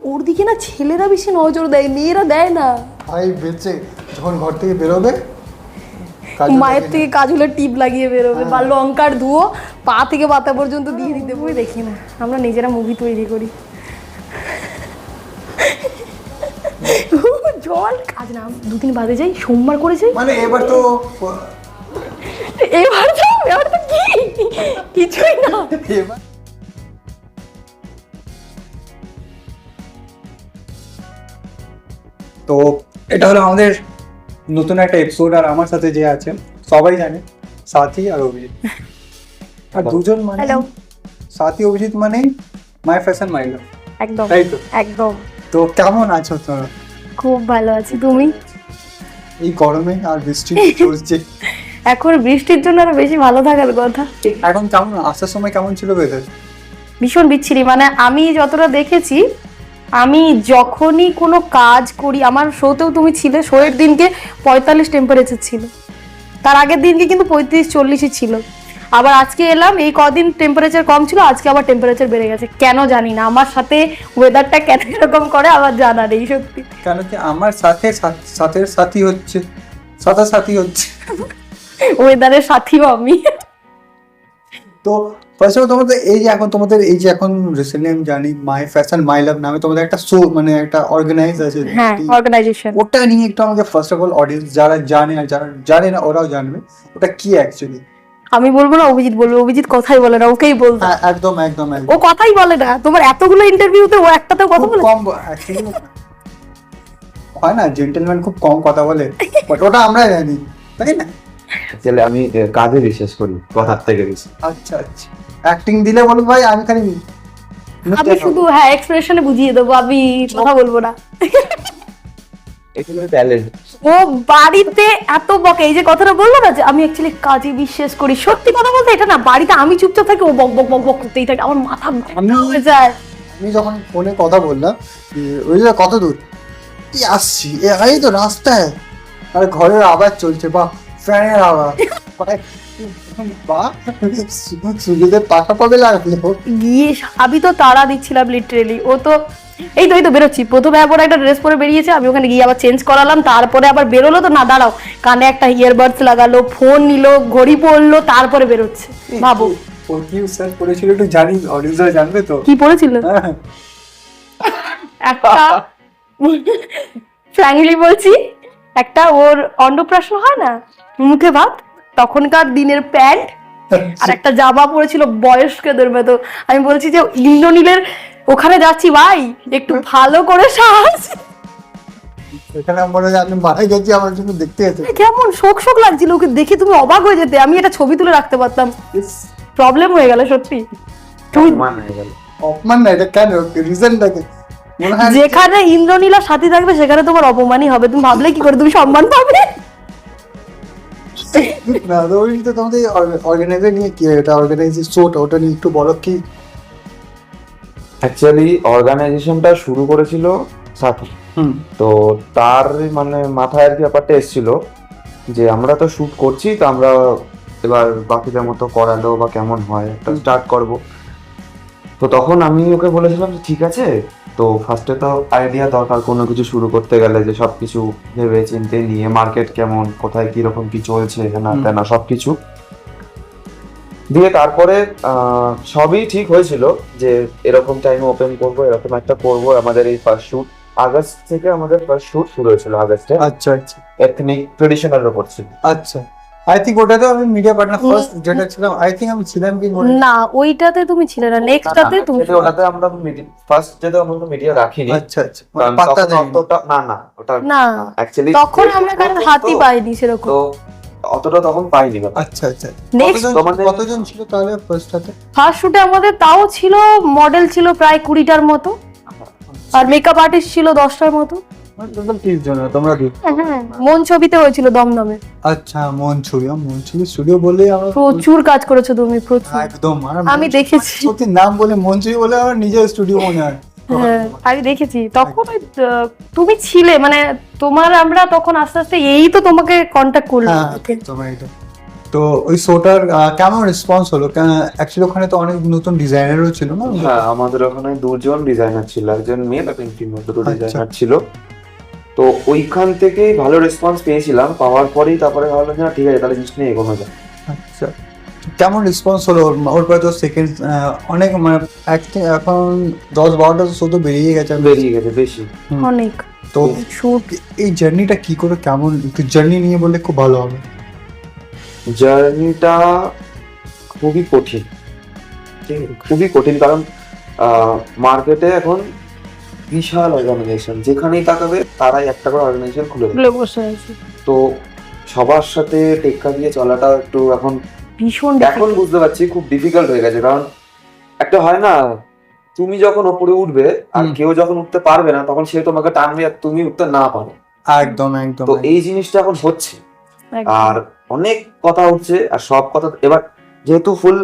ওর দিকে না ছেলেরা বেশি নজর দেয়, মেয়েরা দেয় না। ভাই বেঁচে যখন ঘর থেকে বেরোবে মায়ের থেকে কাজলের টিপ লাগিয়ে বেরোবে, বা লঙ্কার ধুয়ো পা থেকে পাতা পর্যন্ত দিয়ে দিতে বই দেখি না, আমরা নিজেরা মুভি তৈরি করি। জল কাজ না, 2-3 বাদে যাই, সোমবার করে যাই, মানে এবার তো এবার তো কি কিছুই না। এবার তো এটা হলো আমাদের নতুন একটা এপিসোড, আর আমার সাথে যে আছে সবাই জানে, সাথী আর অভিজিৎ। আর দুজন মানে হ্যালো, সাথী অভিজিৎ মানে মাই ফ্যাশন মাই লাভ, একদম তাই তো? একদম। তো কেমন আছো তোমরা? খুব ভালো আছি, তুমি? এই গরমে আর বৃষ্টি চলছে, এখন বৃষ্টির জন্য আরো বেশি ভালো থাকার কথা। এখন কেমন আসার সময় কেমন ছিল ওয়েদার? ভীষণ বিচ্ছিরি, মানে আমি যতটা দেখেছি, আমি যখনই কোনো কাজ করি, আমার শোতেও তুমি ছিলে, শোয়ের দিনকে 45 টেম্পারেচার ছিল, তার আগের দিনকে কিন্তু 35-40 ছিল। আবার আজকে এলাম, এই কদিন টেম্পারেচার কম ছিল, আজকে আবার টেম্পারেচার বেড়ে গেছে। কেন জানি না, আমার সাথে ওয়েদারটা কেন এরকম করে আমার জানা নেই সত্যি। কেন কি আমার সাথে সাথী হচ্ছে, সাথী হচ্ছে ওয়েদারের সাথীও আমি। তো ফার্স্ট অফ অল তোমাদের এই যে এখন রিসেন্টলি আমি জানি মাই ফ্যাশন মাই লাভ নামে তোমাদের একটা শো, মানে একটা অর্গানাইজ আছে, হ্যাঁ, অর্গানাইজেশন। ওটা নিয়ে একটু আমাকে ফার্স্ট অফ অল অডিয়েন্স যারা জানে আর যারা জানে না ওরাও জানবে ওটা কি অ্যাকচুয়ালি। আমি বলবো না, অভিজিৎ বলবে, অভিজিৎ কথাই বলে না, ওকেই বলতে। হ্যাঁ একদম একদম ও কথাই বলে না, তোমার এতগুলো ইন্টারভিউতে ও একটাতেও কথা বলে? কম অ্যাকচুয়ালি হয় না, জেন্টলম্যান খুব কম কথা বলে, বাট ওটা আমরা জানি, তাই না? তাহলে আমি কাজে বিশ্বাস করি কথার থেকে বেশি। আচ্ছা আচ্ছা, অ্যাক্টিং দিলে বলো ভাই, আমি খালি আমি শুধু হ্যাঁ এক্সপ্রেশনে বুঝিয়ে দেবো, আমি কথা বলবো না। এটা হলো ট্যালেন্ট। ও বাড়িতে এত বকে, এই যে কথাটা বললো না যে আমি অ্যাকচুয়ালি কাজে বিশ্বাস করি, সত্যি কথা বলতে এটা না, বাড়িতে আমি চুপচাপ থাকি, ও বক বক বক বক করতেই থাকে, আমার মাথা হয়ে যায়। আমি যখন ফোনে কথা বললাম ওই যে কত দূর এই আসছি, এই তো রাস্তায়, আর ঘরের আওয়াজ চলছে, বা ফ্যানের আওয়াজ, বা সুযোগের পাখা কবে লাগলো। গিয়ে আমি তো তাড়া দিচ্ছিলাম লিটারেলি, ও তো এই তো বেরোচ্ছি, প্রথমে আবার একটা ড্রেস পরে বেরিয়েছে, আমি ওখানে গিয়ে আবার চেঞ্জ করালাম, তারপরে আবার বেরোলো, তো না দাঁড়াও, কানে একটা ইয়ারবাডস লাগালো, ফোন নিলো, ঘড়ি পরলো, তারপরে বেরোচ্ছে। ভাবো ও কি স্যার করেছিল একটু জানি, অডিয়েন্সরা জানবে তো কি পড়েছিল। হ্যাঁ। একটা ফ্র্যাঙ্কলি বলছি, একটা ওর অন্নপ্রাশন হয় না, মুখে ভাত, তখনকার দিনের প্যান্ট আর একটা জামা পরেছিল বয়স্কদের মতো। আমি বলছি যে ইন্দ্রনীলের ওখানে যাচ্ছি ভাই, একটু ভালো করে সাজ। এখানে মনে হয় আমি মারা গেছি, আমার জন্য দেখতে যেতে। কেমন শোক লাগছিল ওকে দেখে, তুমি অবাক হয়ে যেতে, আমি এটা ছবি তুলে রাখতে পারতাম। প্রবলেম হয়ে গেল সত্যি। তুমি অপমান না, এটা কেন, রিজনটাকে মনে হয় যেখানে ইন্দ্রনীলা সাথী থাকবে সেখানে তোমার অপমানই হবে, তুমি ভাবলে কি করে তুমি সম্মান পাবে? না, ওই তো তোমাদের অর্গানাইজার নিয়ে কি, এটা অর্গানাইজার শোটা ওটা নিয়ে একটু বলো কি। অ্যাকচুয়ালি অর্গানাইজেশনটা শুরু করেছিল সাথী। তো তার মানে মাথায় আর কি ব্যাপারটা এসেছিল যে আমরা তো শুট করছি, তো আমরা এবার বাকিদের মতো করালো বা কেমন হয় একটা স্টার্ট করব। তো তখন আমি ওকে বলেছিলাম যে ঠিক আছে, তো ফার্স্টে তো আইডিয়া দরকার কোনো কিছু শুরু করতে গেলে, যে সব কিছু ভেবে চিন্তে নিয়ে মার্কেট কেমন, কোথায় কিরকম কি চলছে, হ্যাঁ তেনা সব কিছু দিয়ে তারপরে সবই ঠিক হয়েছিল যে এরকম টাইমে ওপেন করবো, এরকম একটা করবো। আমাদের এই ফার্স্ট শুট আগস্ট থেকে, আমাদের ফার্স্ট শুট শুরু হয়েছিল আগস্টে। আচ্ছা আচ্ছা, এথনিক ট্রেডিশনাল উপর ছিল। আচ্ছা, আই থিঙ্ক ওটাতে আমি মিডিয়া পার্টনার ফার্স্ট যেটা ছিলাম, আই থিঙ্ক আমি ছিলাম কি না, ওইটাতে তুমি ছিলে না, নেক্সটটাতে তুমি। ওটাতে আমরা ফার্স্ট যেটা আমরা মিডিয়া রাখিনি। আচ্ছা আচ্ছা, পাতা দেয়নি। না ওটা না, অ্যাকচুয়ালি তখন আমরা কারণ হাতি পাইনি সেরকম, তো অতটা তখন পাইনি। আচ্ছা আচ্ছা, নেক্সট কতজন ছিল তাহলে ফার্স্টটাতে? ফার্স্ট শুটে আমাদের তাও ছিল, মডেল ছিল প্রায় 20টার মতো, আর মেকআপ আর্টিস্ট ছিল 10টার মতো। টোটাল 30 জন তোমরা কি? হ্যাঁ, মন ছবিতে হয়েছিল দমদমে। আচ্ছা, মন ছবি স্টুডিও বলে আমরা প্রচুর কাজ করেছো তুমি, প্রচুর। একদম, আমি দেখেছি, সত্যি নাম বলে মন ছবি বলে আমার নিজের স্টুডিও মনে হয়। হ্যাঁ আমি দেখেছি তখন। তুমি ছিলে মানে তোমার, আমরা তখন আস্তে আস্তে এই তো তোমাকে কন্টাক্ট করলাম। তোমার এটা তো ওই শোটার কেমন রেসপন্স হলো? অ্যাকচুয়ালি ওখানে তো অনেক নতুন ডিজাইনারও ছিল না? হ্যাঁ, আমাদের ওখানে দুজন ডিজাইনার ছিল, একজন মেল একজন ফিমেল, দুটো আচ্ছা। ডিজাইনার ছিল। তো ওইখান থেকেই ভালো রেসপন্স পেয়েছিলাম, পাওয়ার পরেই তারপরে ভাবলাম যে না, ঠিক আছে তাহলে জিনিসটা নিয়ে এগোনো যায়। আচ্ছা, কেমন রেসপন্স হলো ওর পরে? তো সেকেন্ড অনেক মানে এখন 10-12টা শো তো বেরিয়ে গেছে। বেশি। অনেক তো শুট। এই জার্নিটা কি করে, কেমন একটু জার্নি নিয়ে বললে খুব ভালো হবে। জার্নিটা খুবই কঠিন, ঠিক আছে? খুবই কঠিন, কারণ মার্কেটে এখন বিশাল অর্গানাইজেশন, যেখানেই তাকাবে তারাই একটা করে অর্গানাইজেশন খুলে দেয়। খুলে বসে আছে, তো সবার সাথে টেক্কা দিয়ে চলাটা একটু এখন ভীষণ এখন বুঝতে পারছি খুব ডিফিকাল্ট হয়ে গেছে। কারণ একটা হয় না, তুমি যখন ওপরে উঠবে আর কেউ যখন উঠতে পারবে না, তখন সে তোমাকে টানবে আর তুমি উঠতে না পারো। একদম একদম। তো এই জিনিসটা এখন হচ্ছে, আর অনেক কথা উঠছে, আর সব কথা এবার যেহেতু ফুল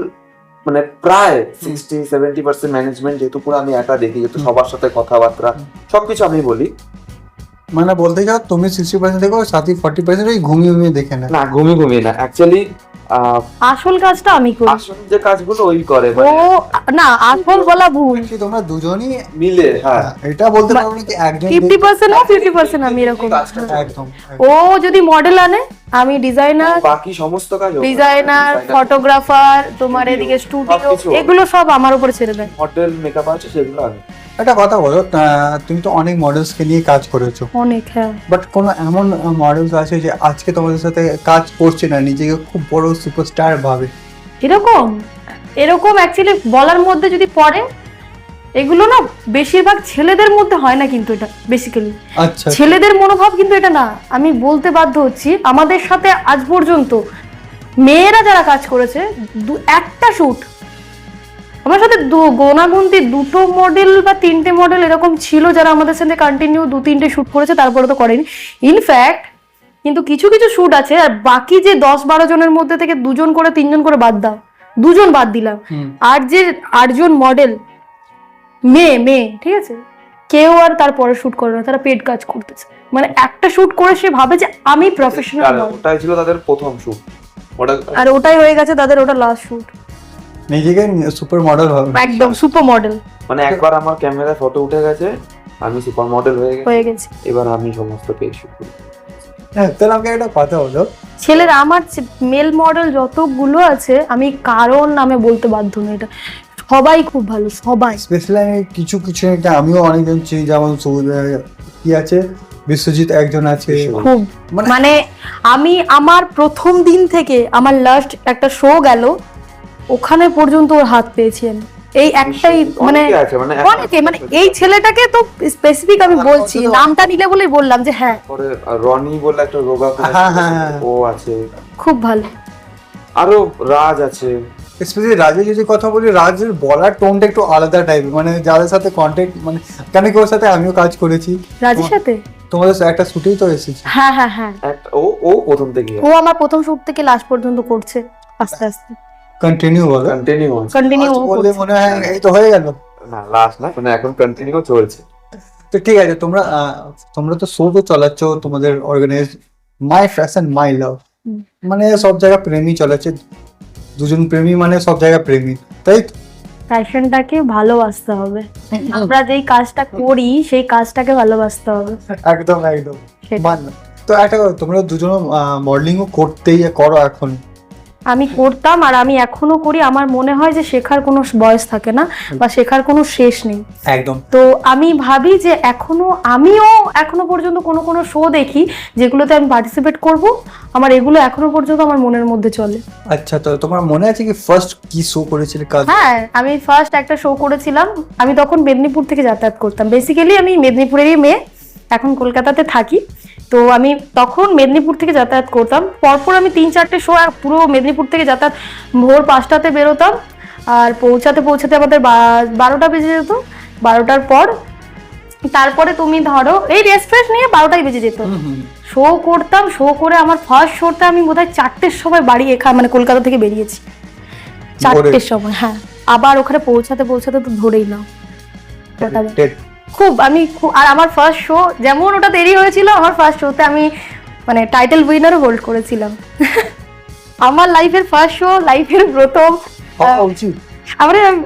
মানে প্রায় 60-70% ম্যানেজমেন্ট, যেহেতু পুরো আমি একা দেখি, যেহেতু সবার সাথে কথাবার্তা সবকিছু আমি বলি। মানে বলতে যাও তুমি 60% দেখো, সাথে 40% ওই ঘুমিয়ে দেখে না। না, ঘুমিয়ে না, অ্যাকচুয়ালি আসল কাজটা আমি করি, আসল যে কাজগুলো ওই করে, ও না, আসল বলা ভুল, তোমরা দুজনই মিলে। হ্যাঁ, এটা বলতে পারো না কি একজন 50% না 50% আমি এরকম। একদম। ও যদি মডেল আনে, আমি ডিজাইনার, বাকি সমস্ত কাজ ডিজাইনার, ফটোগ্রাফার, তোমার এদিকে স্টুডিও, সবকিছু। এগুলো সব আমার উপরে ছেড়ে দেয়। হোটেল মেকআপ আছে সেগুলো আমি। একটা কথা বলো, তুমি তো অনেক মডেলসকে নিয়ে কাজ করেছো, অনেক, হ্যাঁ। বাট কোনো এমন মডেলস আছে যে আজকে তোমাদের সাথে কাজ করছে না, নিজেকে খুব বড় সুপারস্টার ভাবে? এরকম অ্যাকচুয়ালি বলার মধ্যে যদি পড়ে, এগুলো না বেশিরভাগ ছেলেদের মধ্যে হয় না, কিন্তু এটা বেসিক্যালি আচ্ছা, ছেলেদের মনোভাব কিন্তু এটা না। আমি বলতে বাধ্য হচ্ছি, আমাদের সাথে আজ পর্যন্ত মেয়েরা যারা কাজ করেছে, একটা শুট আমার সাথে গোনাগুনতি 2টো মডেল বা 3টে মডেল এরকম ছিল যারা আমাদের সাথে কন্টিনিউ 2-3টে শুট করেছে, তারপরে তো করেনি। ইনফ্যাক্ট কিন্তু কিছু কিছু শুট আছে, আর বাকি যে 10-12 জনের মধ্যে থেকে 2জন করে 3জন করে বাদ দাও, 2জন বাদ দিলাম, আর যে 8জন মডেল মেয়ে, ঠিক আছে, কেউ আর তারপরে শুট করে না, তারা পেড কাজ করতেছে। মানে একটা শুট করে সে ভাবে যে আমি প্রফেশনাল, ওটাই ছিল তাদের প্রথম শুট, আর ওটাই হয়ে গেছে তাদের ওটা লাস্ট শুট। নিজেকে সুপার মডেল ভাবে, একদম সুপার মডেল মানে একবার আমার ক্যামেরায় ফটো উঠে গেছে, আমি সুপার মডেল হয়ে গেছি, এবার আমি সমস্ত পেজ শুট করি। হ্যাঁ, তাহলে আমাকে একটা কথা বলো, ছেলেরা আমার মেল মডেল যতগুলো আছে, আমি কারোর নামে বলতে বাধ্য না, এটা সবাই খুব ভালো, সবাই। স্পেশালি আমি কিছু একটা আমিও অনেকজন চিনি, যেমন কি আছে, বিশ্বজিৎ একজন আছে, খুব মানে আমি আমার প্রথম দিন থেকে আমার লাস্ট একটা শো গেল, ওখানে পর্যন্ত ওর হাত পেয়েছি আমি, এই একটাই মানে অনেকে, মানে এই ছেলেটাকে তো স্পেসিফিক আমি বলছি, নামটা নিলে বলেই বললাম যে হ্যাঁ। পরে রনি বলে একটা রোগা ও আছে, খুব ভালো। আরো রাজ আছে। স্পেশালি রাজের যদি কথা বলি, রাজের বলার টোনটা একটু আলাদা টাইপের, মানে যাদের সাথে কন্ট্যাক্ট, মানে কেন কি ওর সাথে আমিও কাজ করেছি, রাজের সাথে তোমাদের একটা শুটেই তো এসেছি। হ্যাঁ, ও প্রথম থেকে, ও আমার প্রথম শুট থেকে লাস্ট পর্যন্ত করছে, আস্তে আস্তে কন্টিনিউ বলো, কন্টিনিউ বললে মনে হয় এই তো হয়ে গেল। না, লাস্ট না, মানে এখন কন্টিনিউ চলছে। তো ঠিক আছে, তোমরা তো শো তো চালাচ্ছ, তোমাদের অর্গানাইজ মাই ফ্যাশন মাই লাভ, মানে সব জায়গায় প্রেমই চলেছে, দুজন প্রেমী মানে সব জায়গায় প্রেমী, তাই তো? ফ্যাশনটাকে ভালোবাসতে হবে, আমরা যেই কাজটা করি সেই কাজটাকে ভালোবাসতে হবে। একদম মানলাম। তো একটা কথা, তোমরা দুজন মডেলিংও করো এখন? আমি করতাম, আর আমি এখনো করি। আমার মনে হয় যে শেখার কোনো বয়স থাকে না, বা শেখার কোনো শেষ নেই। একদম। তো আমি ভাবি যে আমিও এখনো পর্যন্ত কোনো শো দেখি যেগুলোতে আমি পার্টিসিপেট করব, আমার এগুলো এখনো পর্যন্ত আমার মনের মধ্যে চলে। আচ্ছা, তো তোমার মনে আছে কি ফার্স্ট কি শো করেছিলে কাজ? হ্যাঁ, আমি ফার্স্ট একটা শো করেছিলাম, আমি তখন মেদিনীপুর থেকে যাতায়াত করতাম। বেসিক্যালি আমি মেদিনীপুরেরই মেয়ে, এখন কলকাতাতে থাকি। তো আমি তখন মেদিনীপুর থেকে যাতায়াত করতাম, পরপর আমি 3-4টে শো, আর পুরো মেদিনীপুর থেকে যাতায়াত, ভোর 5টাতে বেরোতাম, আর পৌঁছাতে আমাদের 12টা বেজে যেত। 12টার পর তারপরে তুমি ধরো এই রেস্ট ফ্রেশ নিয়ে 12টাই বেজে যেত। শো করতাম, শো করে আমার ফার্স্ট শোতে আমি বোধহয় 4টের সময় বাড়ি মানে কলকাতা থেকে বেরিয়েছি 4টের সময়। হ্যাঁ, আবার ওখানে পৌঁছাতে তো ধরেই নাও। আর আমার ফার্স্ট শো যেমন ওটা দেরি হয়েছিল, আমার ফার্স্ট শোতে আমি মানে টাইটেল উইনারও হোল্ড করেছিলাম। আমার লাইফের ফার্স্ট শো, লাইফের প্রথম। হওয়া উচিত।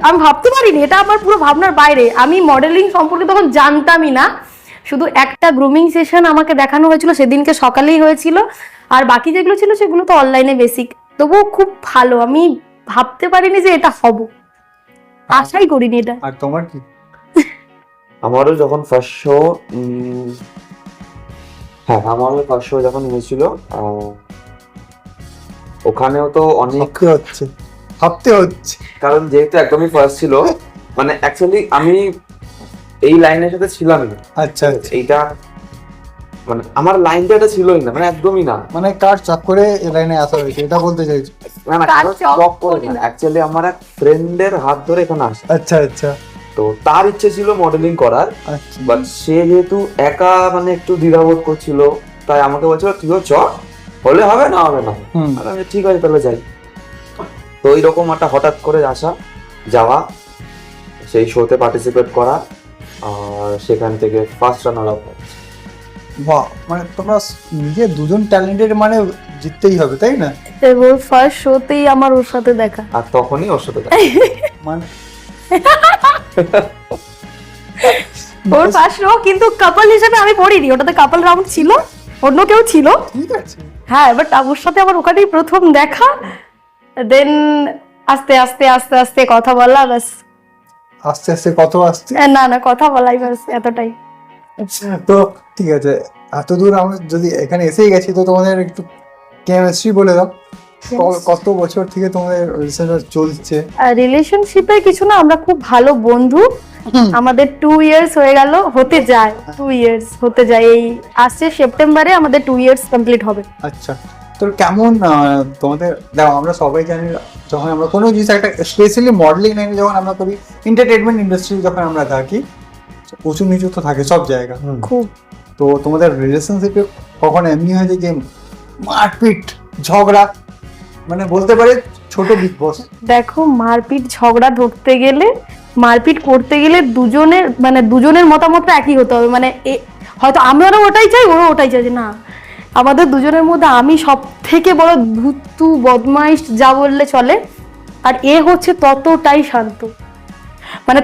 আমি ভাবতে পারিনি, এটা আমার পুরো ভাবনার বাইরে। আমি মডেলিং সম্পর্কে তখন জানতামই না, শুধু একটা গ্রুমিং সেশন আমাকে দেখানো হয়েছিল, সেদিনকে সকালেই হয়েছিল, আর বাকি যেগুলো ছিল সেগুলো তো অনলাইনে বেসিক। তবুও খুব ভালো, আমি ভাবতে পারিনি যে এটা হব, আশাই করিনি এটা। আর তোমার কি? আমারও যখন ফার্স্ট শো, হ্যাঁ আমারও ফার্স্ট শো যখন হয়েছিল, ওখানেও তো অনেক ভাবতে হচ্ছে কারণ যেহেতু একদমই ফার্স্ট ছিল, মানে অ্যাকচুয়ালি আমি এই লাইনের সাথে ছিলাম না। আচ্ছা, এইটা মানে আমার লাইনটা এটা ছিলই না, মানে একদমই না। মানে কার চক্করে এই লাইনে আসা হয়েছে এটা বলতে চাইছি? না না, জব করে না, অ্যাকচুয়ালি আমার এক ফ্রেন্ডের হাত ধরে এখানে আসে। আচ্ছা আচ্ছা। তো তার ইচ্ছে ছিল মডেলিং করার, আচ্ছা। বাট সে যেহেতু একা মানে একটু দ্বিধাবোধ করছিল, তাই আমাকে বলছিল তুইও চ, হলে হবে না হবে না। আর আমি ঠিক আছে তাহলে যাই। তো এইরকম একটা হঠাৎ করে আসা যাওয়া, সেই শোতে পার্টিসিপেট করা, আর সেখান থেকে ফার্স্ট রানার আপ। বাহ, মানে তোমরা নিজে দুজন ট্যালেন্টেড, মানে জিততেই হবে তাই না? ওর ফার্স্ট শোতেই আমার ওর সাথে দেখা, আর তখনই ওর সাথে মানে ওর ফার্স্ট শো কিন্তু কাপল হিসেবে আমি পড়িনি, ওটাতে কাপল রাউন্ড ছিল, অন্য কেউ ছিল। ঠিক আছে। হ্যাঁ, বাট ওর সাথে আমার ওখানেই প্রথম দেখা, দেন আস্তে আস্তে আস্তে আস্তে কথা বলা, ব্যাস। আস্তে আস্তে কত আসছে? না না, কথা বলাই ব্যাস, এতটাই। তো ঠিক আছে, এত দূর আমরা যদি এখানে এসেই গেছি, তো তোমাদের একটু কেমিস্ট্রি বলে দাও। কত বছর থেকে তোমাদের রিলেশনটা চলছে? রিলেশনশিপে কিছু না, আমরা খুব ভালো বন্ধু। আমাদের 2 ইয়ার্স হয়ে গেল, হতে যায় 2 ইয়ার্স হতে যায়, এই আসছে সেপ্টেম্বরে আমাদের 2 ইয়ার্স কমপ্লিট হবে। আচ্ছা, তো কেমন তোমাদের? দেখো, আমরা সবাই জানি যখন আমরা কোনো জিনিস একটা স্পেশালি মডেলিং লাইনে যখন আমরা করি, এন্টারটেনমেন্ট ইন্ডাস্ট্রি যখন আমরা থাকি, উঁচু নিচু তো থাকে সব জায়গা। খুব। তো তোমাদের রিলেশনশিপে কখনো এমনি হয়েছে যে মারপিট ঝগড়া, মানে বলতে পারে ছোট বিগ বস? দেখো, মারপিট ঝগড়া ধরতে গেলে, মারপিট করতে গেলে দুজনের মতামতটা একই হতে হবে। মানে হয়তো আমরাও ওটাই চাই, ওরও ওটাই চাই, না আমাদের দুজনের মধ্যে আমি সব থেকে বড় ধুত্তু বদমাইশ যা বললে চলে, আর এ হচ্ছে ততটাই শান্ত। মানে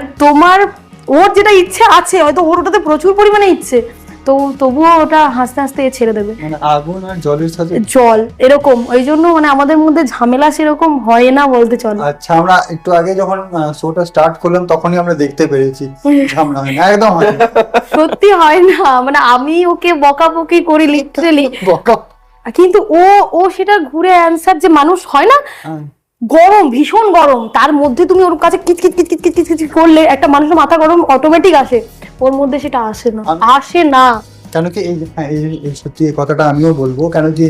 ওর যেটা ইচ্ছে আছে, হয়তো ওর ওটাতে প্রচুর পরিমাণে ইচ্ছে, তো তবুও ওটা হাসতে হাসতে ছেড়ে দেবে। মানে আগুন আর জলের সাথে জল এরকম, ওই জন্য মানে আমাদের মধ্যে ঝামেলা সেরকম হয় না বলতে চলে। আচ্ছা, আমরা একটু আগে যখন শোটা স্টার্ট করলাম তখনই আমরা দেখতে পেরেছি ঝামেলা হয় না, একদম হয় না। সত্যি হয় না, মানে আমি ওকে বকাবকি করি লিটারেলি, কিন্তু ও সেটা ঘুরে অ্যান্সার, যে মানুষ হয় না গরম, ভীষণ গরম, তার মধ্যে তুমি ওর কাছে কিচ কিচ কিচ কিচ কিচ কিচ কিচ করলে একটা মানুষের মাথা গরম অটোমেটিক আসে, ওর মধ্যে সেটা আসে না। কেন কি এই সত্যি এই কথাটা আমিও বলবো, কেন কি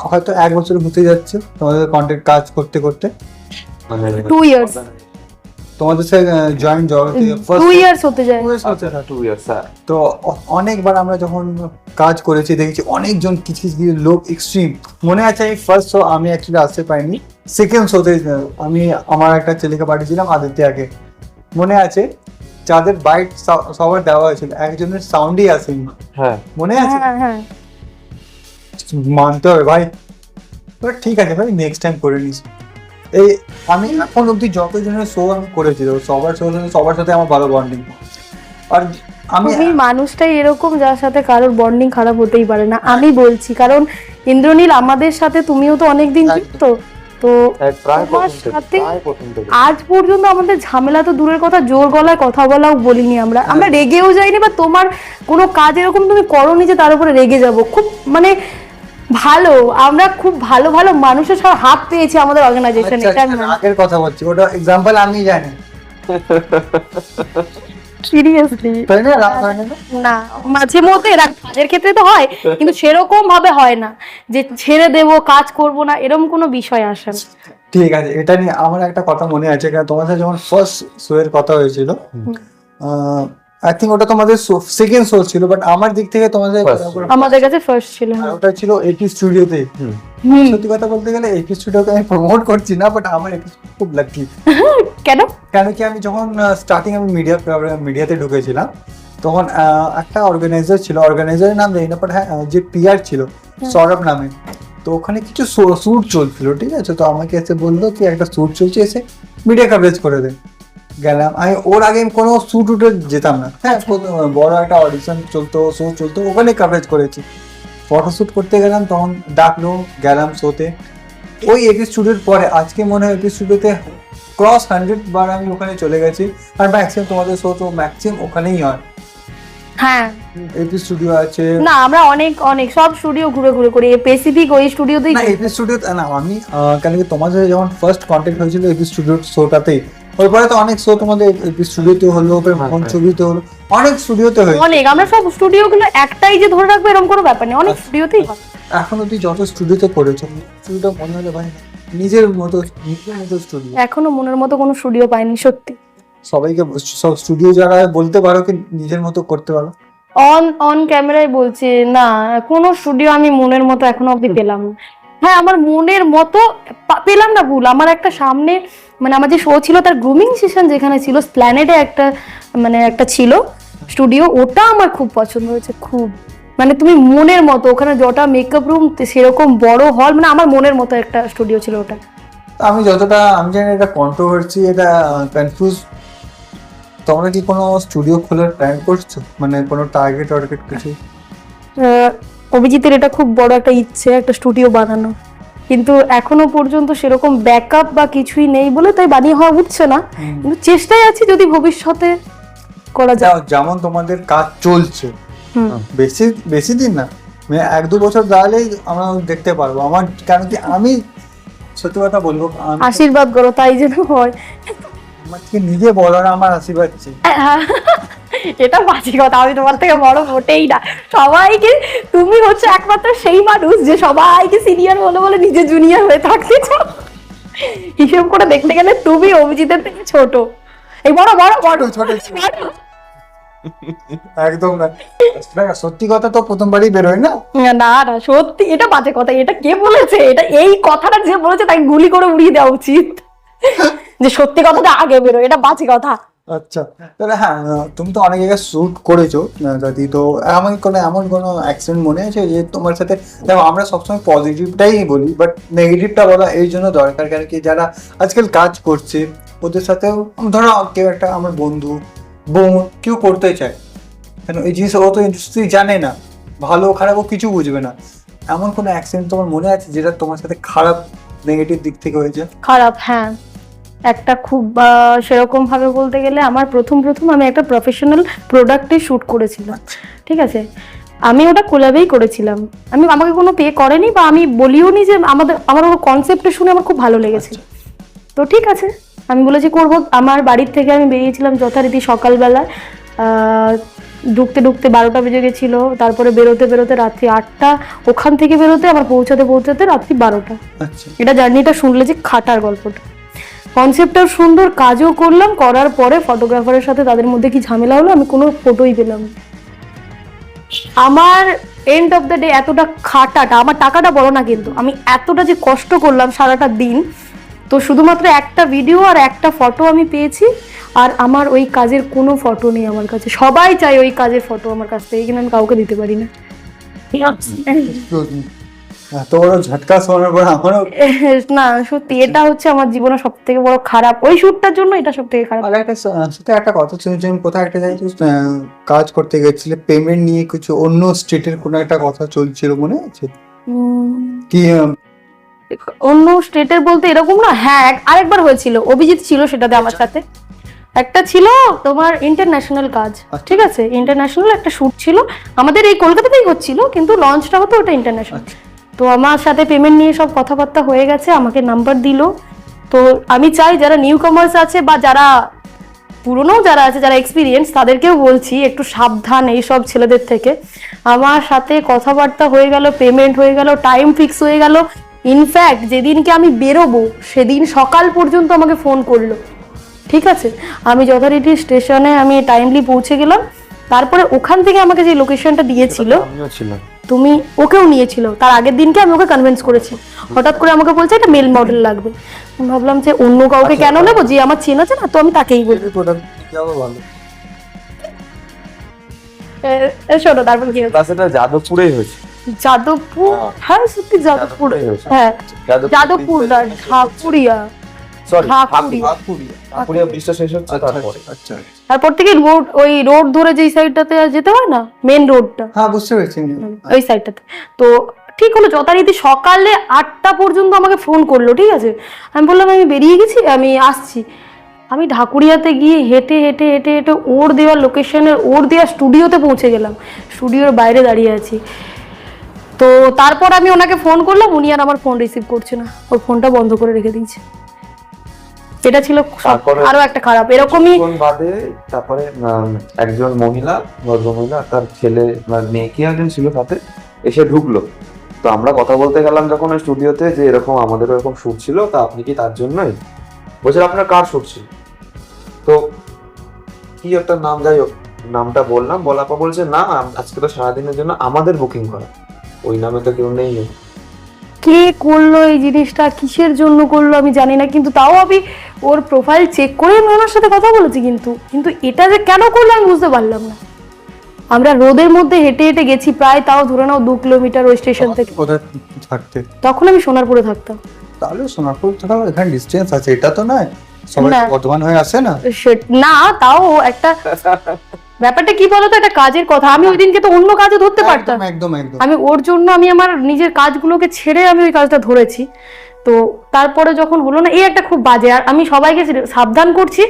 হয়তো 1 বছর হতে যাচ্ছে তোমাদের কন্টেন্ট কাজ করতে করতে, মানে 2 ইয়ার্স, তোমাদের সাথে জয়েন্ট জগতে 2 ইয়ার্স হতে যায়। 2 ইয়ার্স। তো অনেকবার আমরা যখন কাজ করেছি দেখেছি অনেকজন কিছু কিছু লোক এক্সট্রিম। মনে আছে আমি ফার্স্ট শো আমি অ্যাকচুয়ালি আসতে পারিনি, সেকেন্ড শোতে আমি আমার একটা ছেলেকে পাঠিয়েছিলাম আদিত্যাকে, মনে আছে? যাদের বাইট সবার দেওয়া হয়েছিল, একজনের সাউন্ডই আসেনি। হ্যাঁ মনে আছে? হ্যাঁ, মানতে হবে ভাই, ঠিক আছে ভাই, নেক্সট টাইম করে নিস। এই আমি এখন অব্দি যতজনের শো আমি করেছি, সবার সাথে আমার ভালো বন্ডিং। আর তুমি মানুষটাই এরকম যার সাথে কারোর বন্ডিং খারাপ হতেই পারে না, আমি বলছি। কারণ ইন্দ্রনীল আমাদের সাথে, তুমিও তো অনেকদিন যুক্ত, তো তোমার সাথে আজ পর্যন্ত আমাদের ঝামেলা তো দূরের কথা, জোর গলায় কথা বলাও বলিনি আমরা রেগেও যাইনি, বা তোমার কোনো কাজ এরকম তুমি করোনি যে তার উপরে রেগে যাব। খুব মানে ভালো, আমরা খুব ভালো ভালো মানুষের সাথে হাত পেয়েছি আমাদের অর্গানাইজেশনে। আগের কথা বলছি, ওটা এক্সাম্পল আমি জানি সিরিয়াসলি না, মাঝে মধ্যে কাজের ক্ষেত্রে তো হয়, কিন্তু সেরকম ভাবে হয় না যে ছেড়ে দেব, কাজ করব না, এরকম কোনো বিষয় আসে না। ঠিক আছে, এটা নিয়ে আমার একটা কথা মনে আছে, কারণ তোমার সাথে যখন ফার্স্ট শো এর কথা হয়েছিল, আই থিঙ্ক ওটা তোমাদের সেকেন্ড শো ছিল, বাট আমার দিক থেকে আমাদের কাছে ফার্স্ট ছিল। ওটা ছিল এপি স্টুডিওতে। সত্যি কথা বলতে গেলে এপি স্টুডিওকে আমি প্রমোট করছি না, বাট আমার খুব লাকি। কেন কি আমি যখন স্টার্টিং আমি মিডিয়াতে ঢুকেছিলাম, তখন একটা অর্গানাইজার ছিল, অর্গানাইজারের নাম জানি না, বাট হ্যাঁ যে পিআর ছিল সৌরভ নামে, তো ওখানে কিছু শ্যুট চলছিল, ঠিক আছে, তো আমাকে এসে বললো কি একটা শ্যুট চলছে, এসে মিডিয়া কাভারেজ করে দেন। গেলাম আমি, ওর আগে আমি কোনো শ্যুট উটে যেতাম না, হ্যাঁ, বড় একটা অডিশন চলতো, শো চলতো, ওখানে কাভারেজ করেছি। ফটোশ্যুট করতে গেলাম, তখন ডাকলো, গেলাম শোতে। ওই এপি স্টুডিওর পরে আজকে মনে হয় এপি স্টুডিওতে ক্রস 100 বার আমি ওখানে চলে গেছি। আর ম্যাক্সিমাম তোমাদের শো তো ম্যাক্সিমাম ওখানেই হয়। হ্যাঁ, এপি স্টুডিও আছে না আমরা অনেক অনেক সব স্টুডিও ঘুরে ঘুরে করি, স্পেসিফিক ওই স্টুডিওতেই না, এপি স্টুডিও না, আমি কেন কি তোমাদের সাথে যখন ফার্স্ট কন্ট্যাক্ট হয়েছিল এপি স্টুডিও শোটাতেই, ওরপরে তো অনেক শো তোমাদের এপি স্টুডিওতে হলো, মন ছবিতে হলো, অনেক স্টুডিওতে হয়েছে। অনেক, আমরা সব স্টুডিও গুলো একটাই যে ধরে রাখবো এরকম কোনো ব্যাপার নেই, অনেক স্টুডিওতেই হয়। এখনো তুই যত স্টুডিওতে করেছো, স্টুডিওটা মনে হলে ভাই নিজের মতো স্টুডিও। এখনো মনের মতো কোনো স্টুডিও পাইনি সত্যি। সবাইকে সব স্টুডিও যারা বলতে পারো কি নিজের মতো করতে পারো। অন ক্যামেরায় বলছি না, কোনো স্টুডিও আমি মনের মতো এখনো অব্দি পেলাম না। হ্যাঁ, আমার মনের মতো পেলাম না, ভুল। আমার একটা সামনে মানে আমার যে শো ছিল তার গ্রুমিং সেশন যেখানে ছিল, স্প্ল্যানেডে একটা মানে একটা ছিল স্টুডিও, ওটা আমার খুব পছন্দ হয়েছে, খুব। মানে তুমি মনের মতো, ওখানে যটা মেকআপ রুম সেরকম বড় হল, মানে আমার মনের মতো একটা স্টুডিও ছিল ওটা। আমি যতটা আমি জানি এটা কন্ট্রোভার্সি, এটা কনফিউজ। তোমরা কি কোনো স্টুডিও খোলার প্ল্যান করছো, মানে কোনো টার্গেট কিছু? অভিজিতের এটা খুব বড় একটা ইচ্ছে, একটা স্টুডিও বানানো, কিন্তু এখনো পর্যন্ত সেরকম ব্যাকআপ বা কিছুই নেই বলে তাই বানিয়ে হওয়া উঠছে না, কিন্তু চেষ্টায় আছি যদি ভবিষ্যতে করা যায়। যেমন তোমাদের কাজ চলছে, বেশি বেশি দিন না, মানে 1-2 বছর দাঁড়ালেই আমরা দেখতে পারবো। আমার কেন কি আমি সত্যি কথা বলবো, আমি আশীর্বাদ করো তাই যেন হয়। আমাকে নিজে বলার আমার আশীর্বাদ চাই। এটা বাজে কথা, আমি তোমার থেকে বড় মোটেই না। সবাইকে, তুমি হচ্ছে একমাত্র সেই মানুষ যে সবাইকে সিনিয়র বলে বলে নিজে জুনিয়র হয়ে থাকতে চাও। হিসেব করে দেখতে গেলে তুমি অভিজিতের থেকে ছোট। এই বড় বড় বড় ছোট একদম না, সত্যি কথা তো প্রথমবারই বেরোয় না। না না, সত্যি এটা বাজে কথা। এটা কে বলেছে? এটা এই কথাটা যে বলেছে তাকে গুলি করে উড়িয়ে দেওয়া উচিত, যে সত্যি কথাটা আগে বেরোয়, এটা বাজে কথা। আচ্ছা, তাহলে হ্যাঁ, তুমি তো অনেক জায়গায় শ্যুট করেছো দাদি, তো এমন কোনো অ্যাক্সিডেন্ট মনে আছে যে তোমার সাথে? দেখো আমরা সবসময় পজিটিভটাই বলি, বাট নেগেটিভটা বলা এই জন্য দরকার, কারণ কি যারা আজকাল কাজ করছে ওদের সাথেও, ধরো কেউ একটা আমার বন্ধু বোন কেউ করতে চায়, কেন এই জিনিস ও তো ইন্ডাস্ট্রি জানে না, ভালো খারাপ ও কিছু বুঝবে না। এমন কোনো অ্যাক্সিডেন্ট তোমার মনে আছে যেটা তোমার সাথে খারাপ, নেগেটিভ দিক থেকে হয়েছে? খারাপ, হ্যাঁ, একটা খুব সেরকম ভাবে বলতে গেলে আমার প্রথম আমি একটা প্রফেশনাল প্রোডাক্টে শুট করেছিলাম, ঠিক আছে, আমি ওটা কোলাবেই করেছিলাম। আমাকে কোনো পে করেনি বা আমি বলিও নি যে আমার ওর কনসেপ্টটা শুনে আমার খুব ভালো লেগেছে। তো ঠিক আছে, আমি বলেছি করবো। আমার বাড়ির থেকে আমি বেরিয়েছিলাম যথারীতি সকালবেলা, ঢুকতে 12টা বেজে গেছিলো, তারপরে বেরোতে রাত্রি 8টা, ওখান থেকে বেরোতে আমার পৌঁছাতে রাত্রি 12টা। এটা জার্নিটা শুনলে যে খাটার গল্পটা, কনসেপ্টটাও সুন্দর, কাজও করলাম, করার পরে ফটোগ্রাফারের সাথে তাদের মধ্যে কি ঝামেলা হলো, আমি কোনো ফটোই পেলাম না। আমার এন্ড অফ দ্য ডে এতটা খাটাটা, আমার টাকাটা বড় না, কিন্তু আমি এতটা যে কষ্ট করলাম সারাটা দিন, তো শুধুমাত্র একটা ভিডিও আর একটা ফটো আমি পেয়েছি। আর আমার ওই কাজের কোনো ফটো নেই আমার কাছে। সবাই চাই ওই কাজের ফটো আমার কাছ থেকে, কিন্তু আমি কাউকে দিতে পারি না। এত বড় ঝটকা শোনার পর আমারও না সত্যি, এটা হচ্ছে আমার জীবনে সব থেকে বড় খারাপ, ওই শুটটার জন্য এটা সব থেকে খারাপ। আর একটা কথা শুনেছি আমি, কোথায় একটা জায়গায় কাজ করতে গেছিলে, পেমেন্ট নিয়ে কিছু অন্য স্টেটের কোনো একটা কথা চলছিল, মনে আছে কি? অন্য স্টেটের বলতে এরকম না, হ্যাঁ আরেকবার হয়েছিল, অভিজিৎ ছিল সেটাতে আমার সাথে। একটা ছিল তোমার ইন্টারন্যাশনাল কাজ, ঠিক আছে, ইন্টারন্যাশনাল একটা শুট ছিল, আমাদের এই কলকাতাতেই হচ্ছিল, কিন্তু লঞ্চটা হতো ওটা ইন্টারন্যাশনাল। তো আমার সাথে পেমেন্ট নিয়ে সব কথাবার্তা হয়ে গেছে, আমাকে নাম্বার দিল। তো আমি চাই যারা নিউ কামার্স আছে বা যারা পুরনো যারা আছে, যারা এক্সপিরিয়েন্স, তাদেরকেও বলছি একটু সাবধান এইসব ছেলেদের থেকে। আমার সাথে কথাবার্তা হয়ে গেল, পেমেন্ট হয়ে গেল, টাইম ফিক্স হয়ে গেল, ইনফ্যাক্ট যেদিনকে আমি বেরোবো সেদিন সকাল পর্যন্ত আমাকে ফোন করলো, ঠিক আছে, আমি যথারীতি স্টেশনে আমি টাইমলি পৌঁছে গেলাম। তারপরে ওখান থেকে আমাকে যে লোকেশনটা দিয়েছিল, তুমি ওকেও নিয়েছিল, তার আগের দিনকে আমি ওকে কনভিন্স করেছি। হঠাৎ করে আমাকে বলছে এটা মেল মডেল লাগবে, আমি ভাবলাম যে অন্য কাউকে কেন নেবো, যে আমার চেনা আছে না, তো আমি তাকেই বলি। শোনো তারপর কি হচ্ছে, যাদবপুরেই হয়েছে। যাদবপুর, হ্যাঁ সত্যি যাদবপুর, হ্যাঁ যাদবপুর না ঢাকুরিয়া, সরি ঢাকুরিয়া। ঢাকুরিয়া ব্রিজটা শেষ হচ্ছে তারপরে। আচ্ছা তারপর থেকে রোড, ওই রোড ধরে যেই সাইডটাতে যেতে হয় না, মেন রোডটা, হ্যাঁ বুঝতে পেরেছি। ওই সাইডটাতে। তো ঠিক হলো, যথারীতি সকালে 8টা পর্যন্ত আমাকে ফোন করলো, ঠিক আছে। আমি বললাম আমি বেরিয়ে গেছি, আমি আসছি। আমি ঢাকুরিয়াতে গিয়ে হেঁটে হেঁটে হেঁটে হেঁটে ওর দেওয়ার লোকেশনের, ওর দেওয়ার স্টুডিওতে পৌঁছে গেলাম, স্টুডিওর বাইরে দাঁড়িয়ে আছি। তো তারপর আমি ওনাকে ফোন করলাম, উনি আর আমার ফোন রিসিভ করছে না, ওর ফোনটা বন্ধ করে রেখে দিয়েছে। এটা ছিল আরো একটা খারাপ এরকমই। বাদে তারপরে একজন মহিলা, ভদ্রমহিলা, তার ছেলে মেয়ে কি একজন ছিল সাথে, এসে ঢুকলো। তো আমরা কথা বলতে গেলাম যখন ওই স্টুডিওতে, যে এরকম আমাদের এরকম শুট ছিল, তা আপনি কি তার জন্যই? বলছেন আপনার কার শুট ছিল? তো কি একটা নাম, যাই হোক নামটা বললাম, বলার পর বলছে না আজকে তো সারাদিনের জন্য আমাদের বুকিং করা, ওই নামে তো কেউ নেই। কে করলো এই জিনিসটা, কিসের জন্য করলো আমি জানি না, কিন্তু তাও আমি ওর প্রোফাইল চেক করে আমি ওনার সাথে কথা বলেছি, কিন্তু এটা যে কেন করলো আমি বুঝতে পারলাম না। আমরা রোদের মধ্যে হেঁটে হেঁটে গেছি, প্রায় তাও ধরে নাও 2 কিলোমিটার ওই স্টেশন থেকে। কোথায় থাকতে? তখন আমি সোনারপুরে থাকতাম। তাহলে সোনারপুর থেকে এখানে ডিস্টেন্স আছে, এটা তো নয় সবাই না। বর্ধমান হয়ে আসে না। না তাও একটা ব্যাপারটা কি বলতো, একটা কাজের কথা, আমি ওই দিনকে তো অন্য কাজে ধরতে পারতাম। একদম একদম। আমি ওর জন্য আমি আমার নিজের কাজগুলোকে ছেড়ে আমি ওই কাজটা ধরেছি। তো তারপরে যখন হলো না, এই একটা খুব বাজে। আর আমি সবাইকে সাবধান করছি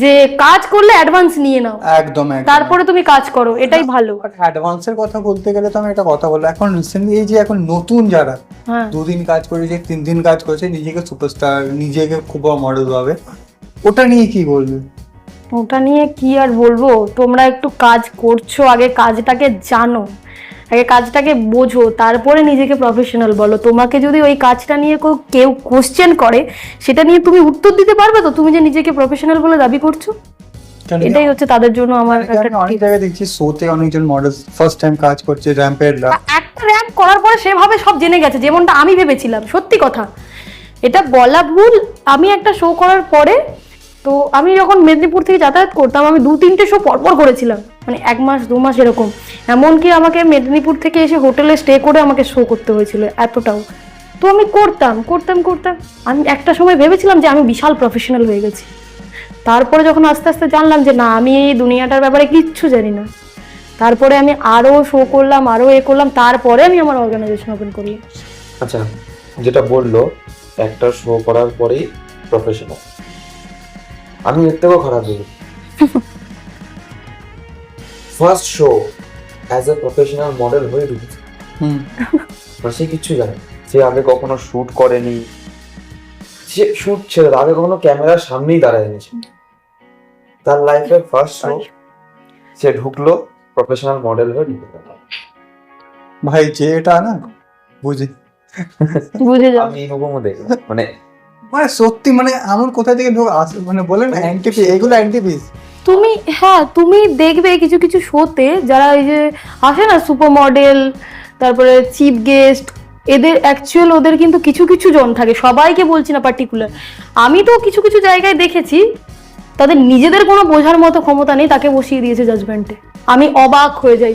যে কাজ করলে অ্যাডভান্স নিয়ে নাও, একদম একদম। তারপরে তুমি কাজ করো, এটাই ভালো। অ্যাডভান্সের কথা বলতে গেলে তো আমি একটা কথা বলবো, এখন রিসেন্টলি এই যে এখন নতুন যারা হ্যাঁ 2 দিন কাজ করেছে, 3 দিন কাজ করেছে, নিজেকে সুপারস্টার, নিজেকে খুব বড় মডেল ভাবে, ওটা নিয়ে কি বলবে? ওটা নিয়ে কি আর বলবো, তোমরা একটু কাজ করছো, আগে কাজটাকে জানো, আগে কাজটাকে বোঝো, তারপরে নিজেকে প্রফেশনাল বলো। তোমাকে যদি ওই কাজটা নিয়ে কেউ কোশ্চেন করে, সেটা নিয়ে তুমি উত্তর দিতে পারবে তো, তুমি যে নিজেকে প্রফেশনাল বলে দাবি করছো? এটাই হচ্ছে তাদের জন্য আমার একটা অনেক জায়গায় দেখছি শোতে অনেকজন মডেল ফার্স্ট টাইম কাজ করছে, র্যাম্পের একটা র্যাম্প করার পরে সেভাবে সব জেনে গেছে, যেমনটা আমি ভেবেছিলাম। সত্যি কথা, এটা বলা ভুল। আমি একটা শো করার পরে, তো আমি যখন মেদিনীপুর থেকে যাতায়াত করতাম, আমি 2-3টে শো পরপর করেছিলাম, মানে 1 মাস 2 মাস এরকম। এমনকি আমাকে মেদিনীপুর থেকে এসে হোটেলে স্টে করে আমাকে শো করতে হয়েছিল, এতটাও। তো আমি করতাম করতাম করতাম, আমি একটা সময় ভেবেছিলাম যে আমি বিশাল প্রফেশনাল হয়ে গেছি। তারপরে যখন আস্তে আস্তে জানলাম যে না, আমি এই দুনিয়াটার ব্যাপারে কিচ্ছু জানি না, তারপরে আমি আরো শো করলাম, আরো করলাম, তারপরে আমি আমার অর্গানাইজেশন ওপেন করলাম। আচ্ছা, যেটা বললো একটা শো করার পরেই প্রফেশনাল, আমি এর থেকেও খারাপ দিই। First so as a professional model হয়ে ঢুকেছে, সে কিচ্ছু জানে, সে আগে কখনো শুট করেনি, সে শুট ছেড়ে আগে কখনো ক্যামেরার সামনেই দাঁড়ায়নি। তার লাইফের ফার্স্ট শো সে ঢুকলো, প্রফেশনাল মডেল হয়ে ঢুকে গেল। ভাই যে এটা না বুঝে যাও। আমি এরকমও দেখলাম, মানে সত্যি, মানে এমন কোথা থেকে মানে বলেন অ্যান্টিপি, এগুলো অ্যান্টিপিস। তুমি দেখবে কিছু কিছু শোতে যারা এই যে আসে না, সুপার মডেল, তারপরে চিফ গেস্ট, এদের অ্যাকচুয়াল ওদের কিন্তু কিছু কিছু জন থাকে, সবাইকে বলছি না পার্টিকুলার। আমি তো কিছু কিছু জায়গায় দেখেছি তাদের নিজেদের কোনো বোঝার মতো ক্ষমতা নেই, তাকে বসিয়ে দিয়েছে জাজমেন্টে। আমি অবাক হয়ে যাই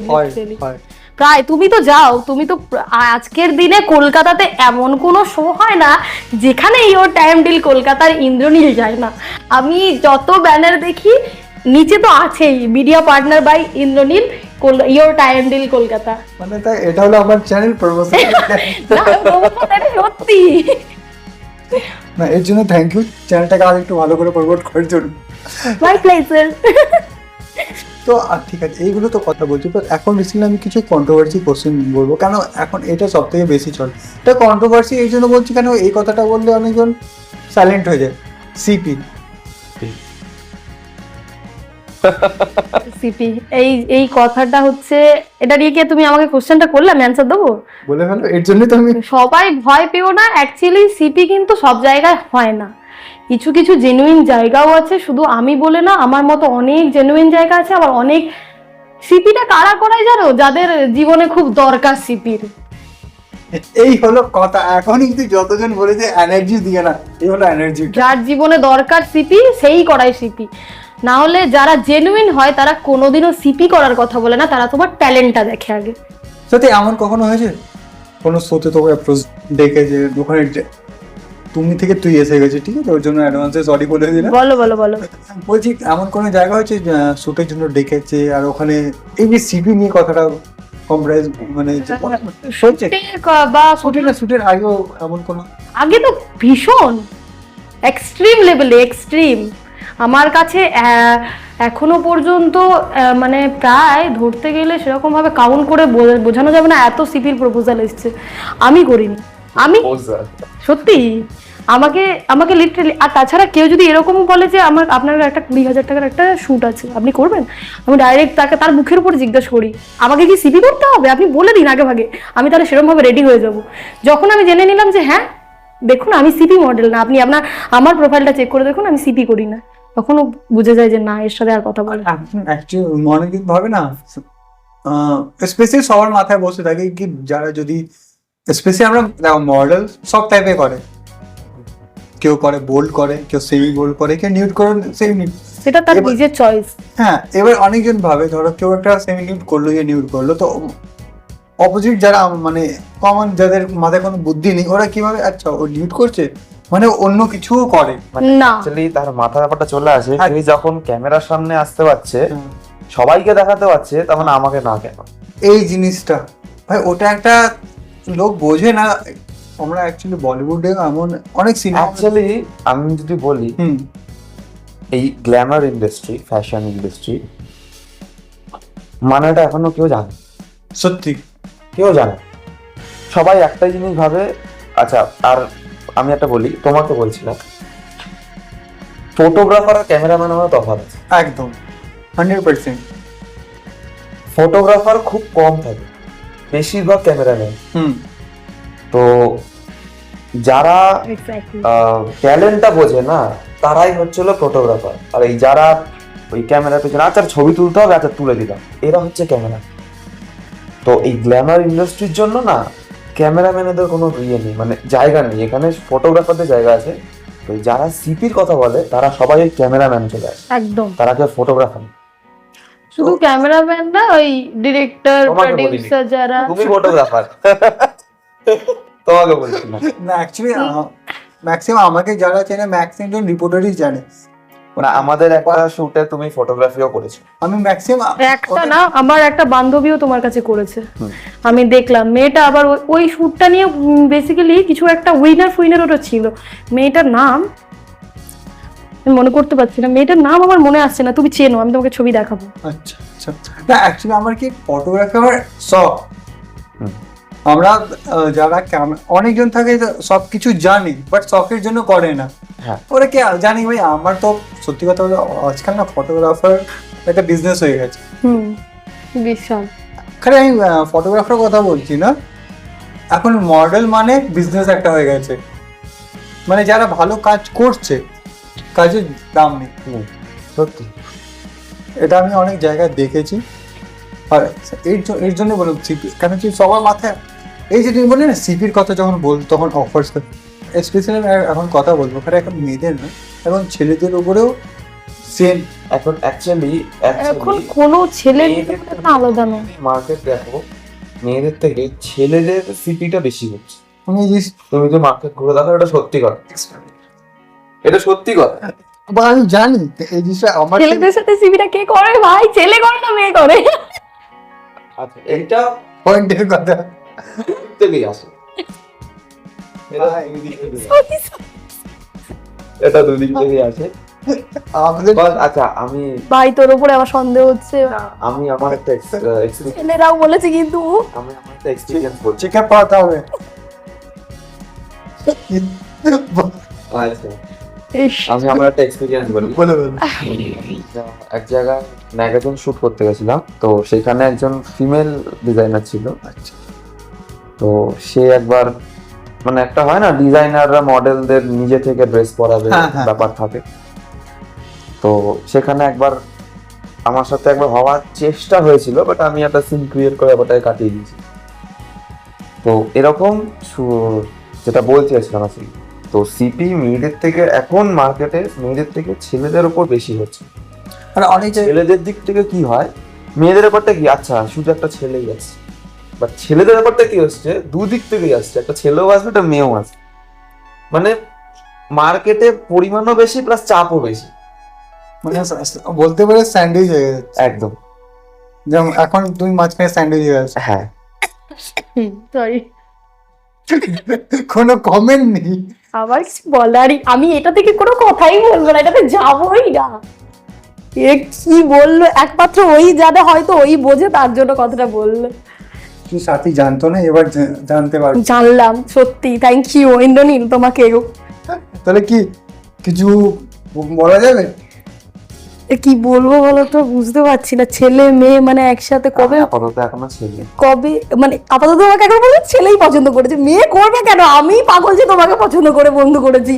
প্রায়। তুমি তো যাও, তুমি তো আজকের দিনে কলকাতাতে এমন কোনো শো হয় না যেখানে ইয়োর টাইম ডিল কলকাতার ইন্দ্রনীল যায় না। আমি যত ব্যানার দেখি নিচে তো আছেই, media partner by Indranil, your time deal Kolkata. মানে তাই এটা হলো আমার চ্যানেল প্রমোশন। সত্যি না, এর জন্য থ্যাংক ইউ, চ্যানেলটাকে আর একটু ভালো করে প্রমোট করার জন্য। My pleasure. তো ঠিক আছে, এইগুলো তো কথা বলছি, বাট এখন রিসেন্টলি আমি কিছু কন্ট্রোভার্সি কোশ্চেন বলবো, কেন এখন এটা সব থেকে বেশি চলে। এটা কন্ট্রোভার্সি এই জন্য বলছি, কেন এই কথাটা বললে অনেকজন সাইলেন্ট হয়ে যায়। সিপি সিপি, এই কথাটা হচ্ছে, এটা নিয়ে কি তুমি আমাকে কোশ্চেনটা করলে আমি অ্যান্সার দেবো? বলে ফেলো, এর জন্যই তো আমি। সবাই ভয় পেও না, অ্যাকচুয়ালি সিপি কিন্তু সব জায়গায় হয় না, কিছু কিছু জেনুইন জায়গাও আছে। শুধু আমি বলে না, আমার মতো অনেক জেনুইন জায়গা আছে। আবার অনেক সিপিটা কারা করাই জানো, যাদের জীবনে খুব দরকার সিপির। এই হলো কথা, এখন কিন্তু যতজন বলেছে এনার্জি দিয়ে না, এই হলো এনার্জি। যার জীবনে দরকার সিপি সেই করাই সিপি, না হলে যারা জেনুইন হয় তারা কোনোদিনও সিপি করার কথা বলে না, তারা তোমার ট্যালেন্টটা দেখে আগে। সত্যি এমন কখনো হয়েছে কোনো শোতে তোকে অ্যাপ্রোচ ডেকে যে ওখানে তুমি থেকে তুই এসে গেছে, ঠিক আছে, ওর জন্য অ্যাডভান্সে সরি বলে দিলাম। বলো বলো বলো। বলছি এমন কোনো জায়গা হয়েছে শুটের জন্য ডেকেছে আর ওখানে এই যে সিপি নিয়ে কথাটা কম্প্রাইজ মানে হয়েছে বা শুটের আগেও এমন কোনো? আগে তো ভীষণ এক্সট্রিম লেভেলে, এক্সট্রিম। আমার কাছে এখনো পর্যন্ত মানে প্রায় ধরতে গেলে সেরকম ভাবে কাউন্ট করে বোঝানো যাবে না এত সিপির প্রপোজাল এসছে। আমি করিনি, আমি সত্যি আমাকে আমাকে লিটারালি। আর তাছাড়া কেউ যদি এরকম বলে যে আপনার একটা 20,000 টাকার একটা শ্যুট আছে, আপনি করবেন, আমি ডাইরেক্ট তার মুখের উপর জিজ্ঞাসা করি আমাকে কি সিপি করতে হবে, আপনি বলে দিন আগে ভাগে, আমি তাহলে সেরকম ভাবে রেডি হয়ে যাব। যখন আমি জেনে নিলাম যে হ্যাঁ দেখুন আমি সিপি মডেল না, আপনি আমার প্রোফাইলটা চেক করে দেখুন আমি সিপি করি না, তখনও বুঝে যায় যে না এর সাথে আর কথা বলে। অ্যাকচুয়ালি অনেকদিন ভাবে না, স্পেশালি সবার মাথায় বসে থাকে কি যারা যদি স্পেশালি আমরা মডেল সব টাইপে করে, কেউ করে বোল্ড করে, কেউ সেমি বোল্ড করে, কেউ নিউড করে, সেমি, সেটা তার নিজের চয়েস। হ্যাঁ, এবার অনেকজন ভাবে ধরো কেউ একটা সেমি নিউড করলো যে নিউড করলো, তো অপোজিট যারা মানে কমন যাদের মাথায় কোনো বুদ্ধি নেই ওরা কিভাবে আচ্ছা ও নিউড করছে মানে অন্য কিছুও করে না, অ্যাকচুয়ালি তার মাথা ব্যাপারটা চলে আসে তুই যখন ক্যামেরার সামনে আসতে পারছে সবাইকে দেখাতে পারছে তখন আমাকে না কেন, এই জিনিসটা ভাই ওটা একটা লোক বোঝে না। আমরা অ্যাকচুয়ালি বলিউডে এমন অনেক সিনেমা অ্যাকচুয়ালি আমি যদি বলি এই গ্ল্যামার ইন্ডাস্ট্রি, ফ্যাশন ইন্ডাস্ট্রি মানেটা এখনো কেউ জানে, সত্যি কেউ জানে, সবাই একটাই জিনিস ভাবে। আচ্ছা আর আমি একটা বলি, তোমাকে বলছিলাম ফটোগ্রাফার আর ক্যামেরাম্যান আমার তফাৎ আছে একদম 100%। ফটোগ্রাফার খুব কম থাকে, বেশিরভাগ ক্যামেরাম্যান। তো যারা ট্যালেন্টটা বোঝে না তারাই হচ্ছিল ফটোগ্রাফার, আর এই যারা ওই ক্যামেরার পেছনে আচ্ছা ছবি তুলতে হবে আচ্ছা তুলে দিলাম এরা হচ্ছে ক্যামেরা। তো এই গ্ল্যামার ইন্ডাস্ট্রির জন্য না ক্যামেরাম্যানেদের কোনো ইয়ে নেই, মানে জায়গা নেই এখানে, ফটোগ্রাফারদের জায়গা আছে। তো যারা সিপির কথা বলে তারা সবাই ওই ক্যামেরাম্যান চলে আসে, একদম তারা কেউ ফটোগ্রাফার। শুধু ক্যামেরাম্যান না, ওই ডিরেক্টর, প্রোডিউসার যারা। তুমি ফটোগ্রাফার তোমাকে বলছি না। না অ্যাকচুয়ালি ম্যাক্সিমাম আমাকে যারা চেনে ম্যাক্সিমাম রিপোর্টারই জানে। মানে আমাদের একটা শুটে তুমি ফটোগ্রাফিও করেছো। আমি ম্যাক্সিমাম একটা না, আমার একটা বান্ধবীও তোমার কাছে করেছে, আমি দেখলাম। মেয়েটা আবার ওই শুটটা নিয়ে বেসিক্যালি কিছু একটা উইনার ওটা ছিল। মেয়েটার নাম আমি মনে করতে পারছি না, মেয়েটার নাম আমার মনে আসছে না, তুমি চেনো, আমি তোমাকে ছবি দেখাবো। আচ্ছা আচ্ছা। না অ্যাকচুয়ালি আমার কি ফটোগ্রাফি আমার শখ। আমরা যারা অনেকজন থাকে সব কিছু জানি বাট শখের জন্য করে না। ওরা কি জানি ভাই, আমার তো সত্যি কথা বলে আজকাল না ফটোগ্রাফার একটা বিজনেস হয়ে গেছে। বিশাল। খালি আমি ফটোগ্রাফার কথা বলছি না, এখন মডেল মানে বিজনেস একটা হয়ে গেছে। মানে যারা ভালো কাজ করছে কাজের দাম নেই, সত্যি এটা আমি অনেক জায়গায় দেখেছি। আর এর জন্য বলুন সিপি, কেন কি সবার মাথায় এই যে তুমি বললে না সিপির কথা যখন তখন অফার্স, স্পেশালি এখন কথা বলবো এখন মেয়েদের না, এখন ছেলেদের উপরেও সেম। এখন অ্যাকচুয়ালি এখন কোনো ছেলে আলাদা নয়, মার্কেট দেখো মেয়েদের থেকে ছেলেদের সিপিটা বেশি হচ্ছে। তুমি যে মার্কেট ঘুরে দেখো এটা সত্যি কথা, এটা সত্যি কথা। আমি জানি এই জিনিসটা আমার ছেলেদের সাথে সিপিটা কে করে ভাই, ছেলে করে না মেয়ে করে? আচ্ছা এইটা পয়েন্টের কথা থেকেই আসে, এটা দুদিক থেকেই আসে আমাদের। আচ্ছা আমি ভাই তোর উপরে আমার সন্দেহ হচ্ছে, আমি আমার একটা ছেলেরাও বলেছে কিন্তু আমি আমার একটা এক্সপেরিয়েন্স বলছি। চেক আপ করাতে হবে। আচ্ছা আমি আমার একটা এক্সপেরিয়েন্স বলি। এক জায়গায় ম্যাগাজিন শুট করতে গেছিলাম, তো সেখানে একজন ফিমেল ডিজাইনার ছিল। আচ্ছা, তো সে একবার মানে একটা হয় না ডিজাইনাররা মডেলদের নিজে থেকে ড্রেস পরাবে ব্যাপার থাকে, তো সেখানে একবার আমার সাথে একবার হওয়ার চেষ্টা হয়েছিল, বাট আমি একটা সিন ক্রিয়েট করে ব্যাপারটাকে কাটিয়ে দিয়েছি। তো এরকম যেটা বলতে চাইছিলাম আসলে, তো সিপি মেয়েদের থেকে এখন মার্কেটে মেয়েদের থেকে ছেলেদের উপর বেশি হচ্ছে। আর অনেক ছেলেদের দিক থেকে কি হয়, মেয়েদের ব্যাপারটা কি আচ্ছা শুধু একটা ছেলেই আছে, বাট ছেলেদের ব্যাপারটা কি হচ্ছে, দুদিক থেকেই আসছে, একটা ছেলেও আসবে একটা মেয়েও আসবে, মানে মার্কেটে পরিমাণও বেশি প্লাস চাপও বেশি। মানে বলতে পারে স্যান্ডউইচ হয়ে যাচ্ছে একদম। যেমন এখন তুমি মাঝখানে স্যান্ডউইচ হয়ে যাচ্ছে, হ্যাঁ, সরি, কোনো কমেন্ট নেই। আবার কিছু বলারই, আমি এটা থেকে কোনো কথাই বলবো না, এটাতে যাবোই না। এ কি বললো, একমাত্র ওই জানে, হয়তো ওই বোঝে, তার জন্য কথাটা বললো। কি সাথী জানতো না, এবার জানতে পারবে। জানলাম, সত্যি থ্যাংক ইউ ইন্দ্রনীল তোমাকে। তাহলে কি কিছু বলা যাবে? কি বলবো বলো তো, বুঝতে পারছি না। ছেলে মেয়ে মানে একসাথে কবে আপাতত এখনো ছেলে। কবে মানে আপাতত তোমাকে এখন বলে ছেলেই পছন্দ করেছে, মেয়ে করবে কেন? আমি পাগল যে তোমাকে পছন্দ করে বন্ধু করেছি।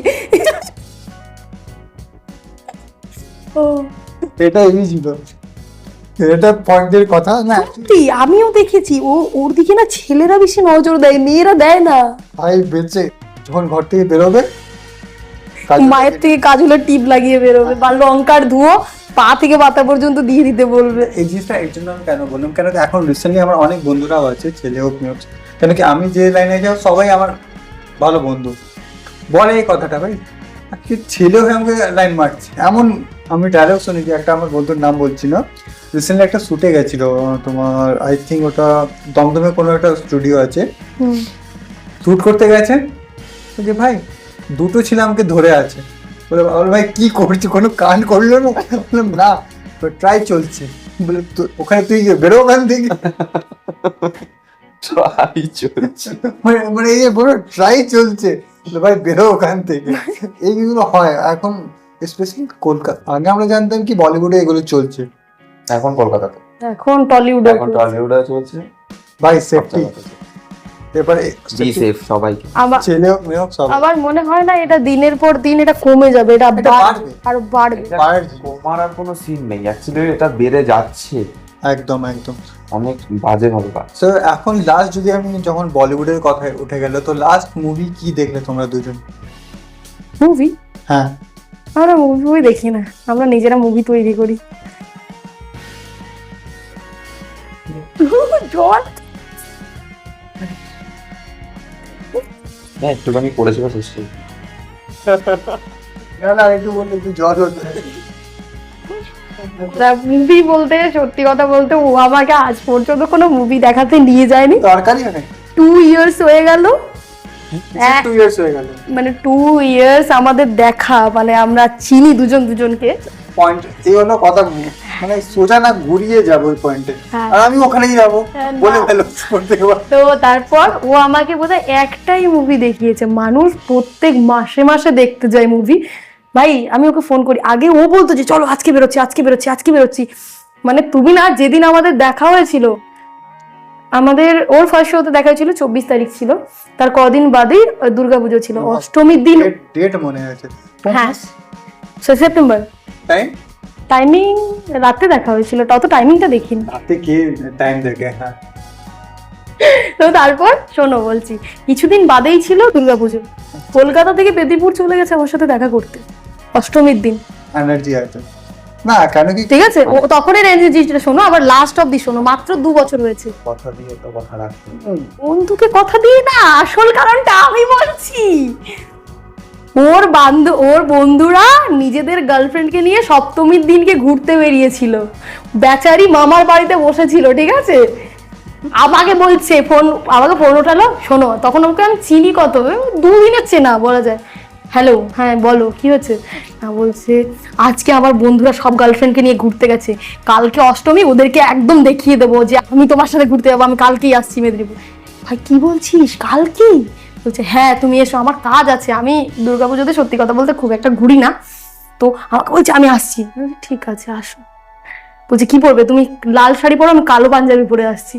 ও এটা এই ছিল, এটা পয়েন্টের কথা না। সত্যি আমিও দেখেছি, ওর দিকে না ছেলেরা বেশি নজর দেয়, মেয়েরা দেয় না। ভাই বেঁচে যখন ঘর থেকে বেরোবে, মায়ের থেকে কাজলের টিপ লাগিয়ে বেরোবে, বা লঙ্কার ধুয়ো পা থেকে মাথা পর্যন্ত দিয়ে দিতে বলবে। এই জিনিসটা এর জন্য আমি কেন বললাম, কেন কি এখন রিসেন্টলি আমার অনেক বন্ধুরাও আছে, ছেলে হোক মেয়ে হোক, কেন কি আমি যে লাইনে যাও সবাই আমার ভালো বন্ধু বলে এই কথাটা, ভাই কি ছেলে হয়ে আমাকে লাইন মারছে এমন। আমি ডায়লগ শুনেছি, একটা আমার বন্ধুর নাম বলছি না, রিসেন্টলি একটা শুটে গেছিল তোমার, আই থিঙ্ক ওটা দমদমে কোনো একটা স্টুডিও আছে, শুট করতে গেছে, যে ভাই দুটো ছেলে আমাকে ধরে আছে, বলে ভাই কি করছি, কোনো কান করলো না? বললাম না, ট্রাই চলছে। বলে ওখানে তুই বেরো ওখান থেকে। ট্রাই চলছে, মানে এই যে বলো ট্রাই চলছে, ভাই বেরো ওখান থেকে। এইগুলো হয় এখন স্পেশালি কলকাতা। আগে আমরা জানতাম কি বলিউডে এগুলো চলছে, এখন কলকাতাতে, এখন টলিউড, এখন টলিউডে চলছে। ভাই সেফটি, এবারে বি সেফ সবাইকে, ছেলে হোক মেয়ে হোক সব। আমার মনে হয় না এটা দিনের পর দিন এটা কমে যাবে, এটা বাড়বে। আরো বাড়বে। কমার আর কোনো সিন নেই, অ্যাকচুয়ালি এটা বেড়ে যাচ্ছে একদম একদম। অনেক বাজে ভাবে বাড়ছে। তো এখন লাস্ট যদি আমি যখন বলিউডের কথায় উঠে গেল, তো লাস্ট মুভি কি দেখলে তোমরা দুজন? মুভি? হ্যাঁ, আমরা মুভি দেখি না, আমরা নিজেরা মুভি তৈরি করি। জল না, একটুখানি পড়েছিল শেষ করি। না একটু বললে একটু জ্বর হচ্ছে। মুভি বলতে, সত্যি কথা বলতে, ও আমাকে আজ পর্যন্ত কোনো মুভি দেখাতে নিয়ে যায়নি। দরকারই নেই, 2 years হয়ে গেল, 2 years হয়ে গেল, মানে 2 years আমাদের দেখা, মানে আমরা চিনি দুজন দুজনকে। পয়েন্ট এই হলো কথা, মানে সোজা না ঘুরিয়ে যাবো ওই পয়েন্টে, হ্যাঁ। আর আমি ওখানেই যাবো বলে ফেলো থেকে। তো তারপর ও আমাকে বোধহয় একটাই মুভি দেখিয়েছে, মানুষ প্রত্যেক মাসে মাসে দেখতে যায় মুভি। ভাই আমি ওকে ফোন করি, আগে ও বলতো যে চলো আজকে বেরোচ্ছি, আজকে বেরোচ্ছি, আজকে বেরোচ্ছি। মানে তুমি না, যেদিন আমাদের দেখা হয়েছিল, আমাদের ওর ফার্স্ট শোতে দেখা হয়েছিল 24 তারিখ ছিল, তার কদিন বাদেই দুর্গাপুজো ছিল, অষ্টমীর দিন। ডেট মনে আছে? হ্যাঁ, সেপ্টেম্বর। টাইম? টাইমিং রাতে দেখা হয়েছিল, তত টাইমিংটা দেখিনি। রাতে কে টাইম দেখে? হ্যাঁ। তো তারপর শোনো বলছি, কিছুদিন বাদেই ছিল দুর্গাপুজো, কলকাতা থেকে মেদিনীপুর চলে গেছে আমার সাথে দেখা করতে অষ্টমীর দিন। এনার্জি আছে না, কেন কি? ঠিক আছে, ও তখনের এনার্জিটা শোনো, আবার লাস্ট অব্দি শোনো, মাত্র 2 বছর হয়েছে। কথা দিয়ে তো কথা রাখতে, বন্ধুকে কথা দিয়ে না, আসল কারণটা আমি বলছি। ওর বন্ধুরা নিজেদের গার্লফ্রেন্ডকে নিয়ে সপ্তমীর দিনকে ঘুরতে বেরিয়েছিল, বেচারি মামার বাড়িতে বসেছিল, ঠিক আছে। আমাকে বলছে, আমাকে ফোন ওঠালো, শোনো, তখন ওকে আমি চিনি কত, 2 দিনের চেনা বলা যায়। হ্যালো, হ্যাঁ বলো কি হয়েছে? না, বলছে আজকে আমার বন্ধুরা সব গার্লফ্রেন্ডকে নিয়ে ঘুরতে গেছে, কালকে অষ্টমী, ওদেরকে একদম দেখিয়ে দেবো যে আমি তোমার সাথে ঘুরতে যাবো, আমি কালকেই আসছি মেদিনীপুর। ভাই কি বলছিস, কালকেই? বলছে হ্যাঁ তুমি এসো, আমার কাজ আছে, আমি দুর্গাপুজোতে সত্যি কথা বলতে খুব একটা ঘুরি না, তো আমাকে বলছে আমি আসছি। ঠিক আছে আসো। বলছে কি পরবে তুমি? লাল শাড়ি পরো, আমি কালো পাঞ্জাবি পরে আসছি।